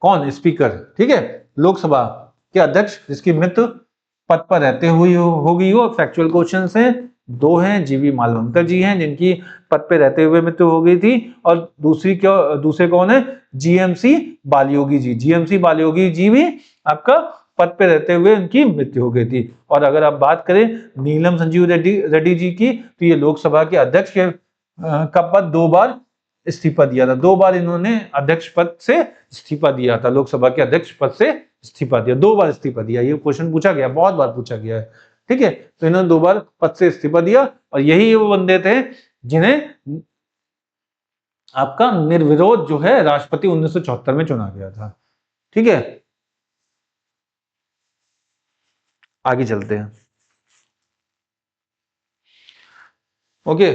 कौन? स्पीकर। ठीक है, लोकसभा के अध्यक्ष जिसकी मृत्यु पद पर रहते हुए हो गई हो। फैक्चुअल क्वेश्चन है, 2 हैं, जीवी मालवंकर जी हैं जिनकी पद पे रहते हुए मृत्यु हो गई थी, और दूसरे कौन है? जीएमसी बालयोगी जी। जीएमसी बालयोगी जी भी आपका पद पे रहते हुए उनकी मृत्यु हो गई थी। और अगर आप बात करें नीलम संजीव रेड्डी जी की, तो ये लोकसभा के अध्यक्ष का पद 2 बार इस्तीफा दिया था। 2 बार इन्होंने अध्यक्ष पद से इस्तीफा दिया था, लोकसभा के अध्यक्ष पद से इस्तीफा दिया, 2 बार इस्तीफा दिया। ये क्वेश्चन पूछा गया, बहुत बार पूछा गया है। ठीक है, तो इन्होंने 2 बार पद से इस्तीफा दिया, और यही वो बंदे थे जिन्हें आपका निर्विरोध जो है राष्ट्रपति 1974 में चुना गया था। ठीक है, आगे चलते हैं। ओके,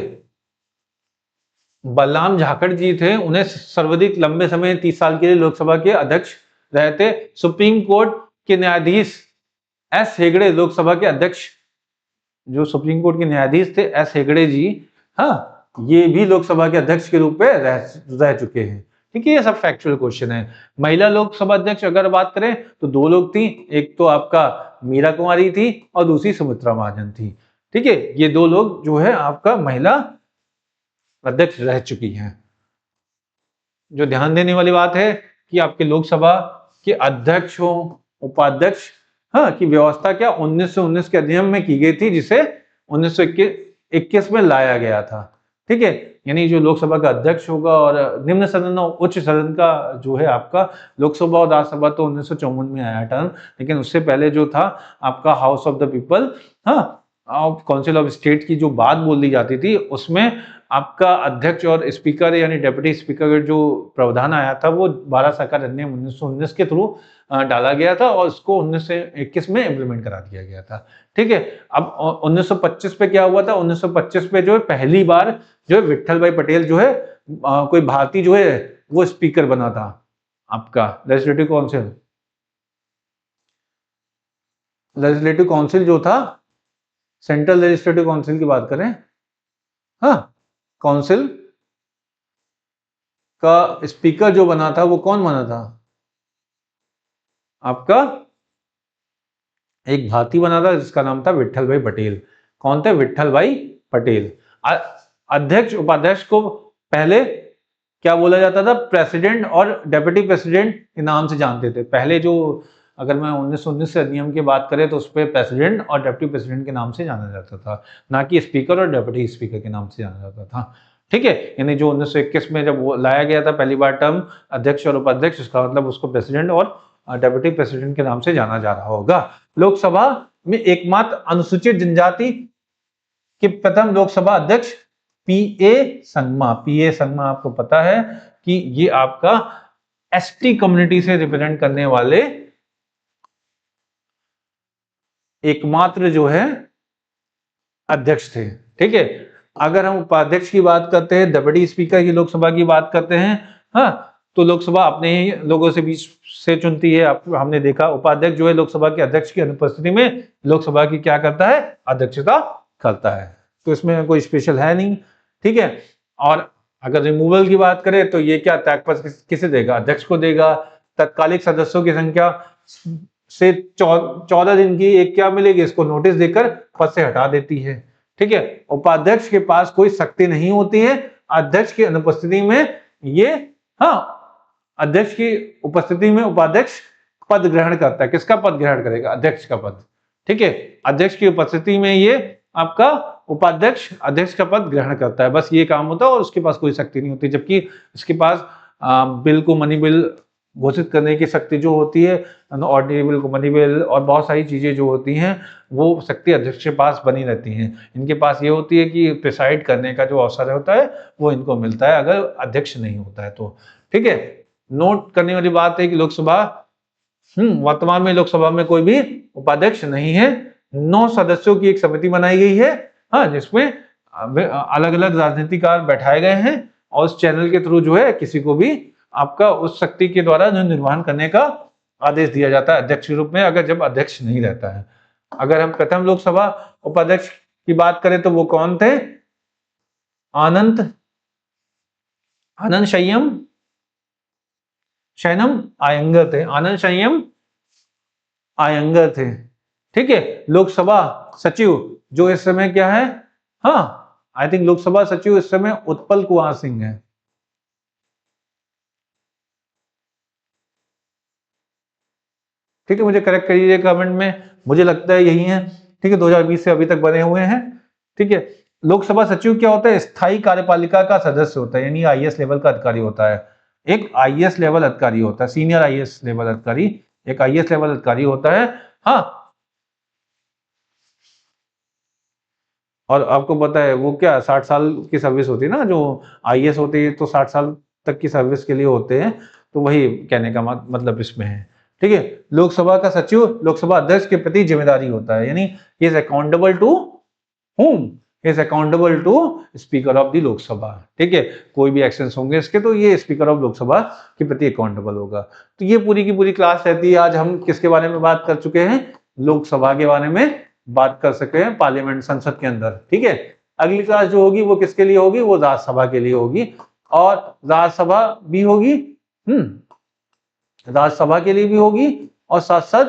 बलराम झाकड़ जी थे, उन्हें सर्वाधिक लंबे समय 30 साल के लिए लोकसभा के अध्यक्ष रहे थे। सुप्रीम कोर्ट के न्यायाधीश एस हेगड़े लोकसभा के अध्यक्ष, जो सुप्रीम कोर्ट के न्यायाधीश थे एस हेगड़े जी, हाँ, ये भी लोकसभा के अध्यक्ष के रूप में रह चुके हैं। ठीक है, ये सब फैक्चुअल क्वेश्चन है। महिला लोकसभा अध्यक्ष अगर बात करें तो 2 लोग थी, एक तो आपका मीरा कुमारी थी और दूसरी सुमित्रा महाजन थी। ठीक है, ये 2 लोग जो है आपका महिला अध्यक्ष रह चुकी हैं। जो ध्यान देने वाली बात है कि आपके लोकसभा के अध्यक्ष हो, उपाध्यक्ष, हाँ, की व्यवस्था क्या 1919 के अधिनियम में की गई थी, जिसे 1921 में लाया गया था। ठीक है, यानी जो लोकसभा का अध्यक्ष होगा, और निम्न सदन और उच्च सदन का जो है आपका लोकसभा और राज्यसभा तो 1954 में आया टर्म, लेकिन उससे पहले जो था आपका हाउस ऑफ द पीपल, हाँ, काउंसिल ऑफ स्टेट की जो बात बोली जाती थी, उसमें आपका अध्यक्ष और स्पीकर यानी डेप्यूटी स्पीकर का जो प्रावधान आया था वो भारत सरकार अधिनियम 1919 के थ्रू डाला गया था, और उसको 1921 में इम्प्लीमेंट करा दिया गया था। ठीक है, अब 1925 पे क्या हुआ था? 1925 पे जो है पहली बार जो है विट्ठल भाई पटेल जो है कोई भारतीय जो है वो स्पीकर बना था आपका लेजिस्लेटिव काउंसिल। लेजिस्लेटिव काउंसिल जो था, सेंट्रल लेजिस्लेटिव काउंसिल की बात करें, हाँ, काउंसिल का स्पीकर जो बना था वो कौन बना था? आपका एक भारतीय बना था जिसका नाम था विट्ठल भाई पटेल। कौन थे? विट्ठल भाई पटेल। अध्यक्ष उपाध्यक्ष को पहले क्या बोला जाता था? प्रेसिडेंट और डेप्यूटी प्रेसिडेंट के नाम से जानते थे। पहले जो, अगर मैं 1919 से अधिनियम की बात करें तो उस पर प्रेसिडेंट और डेप्यूटी प्रेसिडेंट के नाम से जाना जाता था, ना कि स्पीकर और डेप्यूटी स्पीकर के नाम से जाना जाता था। ठीक है, यानी जो 1921 में जब वो लाया गया था पहली बार टर्म अध्यक्ष और उपाध्यक्ष, उसका मतलब उसको प्रेसिडेंट और डेप्यूटी प्रेसिडेंट के नाम से जाना जा रहा होगा। लोकसभा में एकमात्र अनुसूचित जनजाति के प्रथम लोकसभा अध्यक्ष पीए संगमा। पीए संगमा आपको पता है कि ये आपका एसटी कम्युनिटी से रिप्रेजेंट करने वाले एकमात्र जो है अध्यक्ष थे। ठीक है, अगर हम उपाध्यक्ष की बात करते हैं, डेप्यूटी स्पीकर की लोकसभा की बात करते हैं, हाँ, तो लोकसभा अपने ही लोगों से बीच से चुनती है। हमने देखा उपाध्यक्ष जो है लोकसभा के अध्यक्ष की अनुपस्थिति में लोकसभा की क्या करता है? अध्यक्षता करता है। तो इसमें कोई स्पेशल है नहीं। ठीक है, और अगर रिमूवल की बात करें तो ये क्या त्यागपत्र किसे देगा? अध्यक्ष को देगा। तत्कालिक सदस्यों की संख्या से 14 दिन की एक क्या मिलेगी? इसको नोटिस देकर पद से हटा देती है। ठीक है, उपाध्यक्ष के पास कोई शक्ति नहीं होती है। अध्यक्ष की अनुपस्थिति में ये, हाँ, अध्यक्ष की उपस्थिति में उपाध्यक्ष पद ग्रहण करता है। किसका पद ग्रहण करेगा? अध्यक्ष का पद। ठीक है, अध्यक्ष की उपस्थिति में ये आपका उपाध्यक्ष अध्यक्ष का पद ग्रहण करता है, बस ये काम होता है, और उसके पास कोई शक्ति नहीं होती। जबकि इसके पास बिल को मनी बिल घोषित करने की शक्ति जो होती है, ऑर्डिनरी बिल, कॉमन बिल और बहुत सारी चीज़ें जो होती हैं वो शक्ति अध्यक्ष के पास बनी रहती हैं। इनके पास ये होती है कि प्रिसाइड करने का जो अवसर होता है वो इनको मिलता है अगर अध्यक्ष नहीं होता है तो। ठीक है, नोट करने वाली बात है कि लोकसभा वर्तमान में लोकसभा में कोई भी उपाध्यक्ष नहीं है। 9 सदस्यों की एक समिति बनाई गई है, हाँ, जिसमें अलग अलग राजनीतिकार बैठाए गए हैं और उस चैनल के थ्रू जो है किसी को भी आपका उस शक्ति के द्वारा जो निर्वहन करने का आदेश दिया जाता है अध्यक्ष के रूप में, अगर जब अध्यक्ष नहीं रहता है। अगर हम प्रथम लोकसभा उपाध्यक्ष की बात करें तो वो कौन थे? आनंद शयनम आयंगर थे, आनंद शयनम आयंगर थे। ठीक है, लोकसभा सचिव जो इस समय क्या है, हाँ, आई थिंक लोकसभा सचिव इस समय उत्पल कुमार सिंह है। ठीक है, मुझे करेक्ट करिए कमेंट में, मुझे लगता है यही है। ठीक है, 2020 से अभी तक बने हुए हैं। ठीक है, लोकसभा सचिव क्या होता है? स्थायी कार्यपालिका का सदस्य होता है, यानी आईएएस लेवल का अधिकारी होता है। एक आईएएस लेवल अधिकारी होता है, सीनियर आईएएस लेवल अधिकारी, एक आईएएस लेवल अधिकारी होता है। हाँ, और आपको पता है वो क्या 60 साल की सर्विस होती है ना, जो आईएएस होती है तो 60 साल तक की सर्विस के लिए होते हैं, तो वही कहने का मतलब इसमें है। ठीक है, लोकसभा का सचिव लोकसभा अध्यक्ष के प्रति जिम्मेदारी होता है, यानी he is accountable to whom? Is accountable to speaker of the Lok Sabha. ठीक है, कोई भी एक्शंस होंगे इसके तो ये स्पीकर ऑफ लोकसभा के प्रति अकाउंटेबल होगा। तो ये पूरी की पूरी क्लास रहती है। आज हम किसके बारे में बात कर चुके हैं? लोकसभा के बारे में बात कर सके हैं, पार्लियामेंट संसद के अंदर। ठीक है, अगली क्लास जो होगी वो किसके लिए होगी? वो राज्यसभा के लिए होगी, और राज्यसभा भी होगी, राज्यसभा के लिए भी होगी, और साथ साथ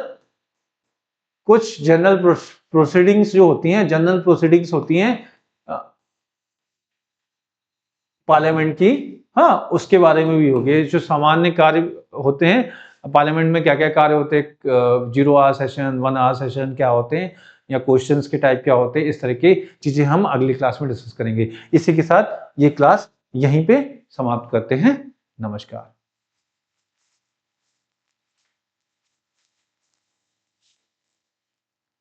कुछ जनरल प्रोसीडिंग्स जो होती हैं, जनरल प्रोसीडिंग्स होती हैं पार्लियामेंट की, हाँ, उसके बारे में भी होगी। जो सामान्य कार्य होते हैं पार्लियामेंट में, क्या क्या कार्य होते हैं, 0 आवर सेशन, 1 आवर सेशन क्या होते हैं, या क्वेश्चंस के टाइप क्या होते हैं, इस तरह की चीजें हम अगली क्लास में डिस्कस करेंगे। इसी के साथ ये क्लास यहीं पे समाप्त करते हैं। नमस्कार।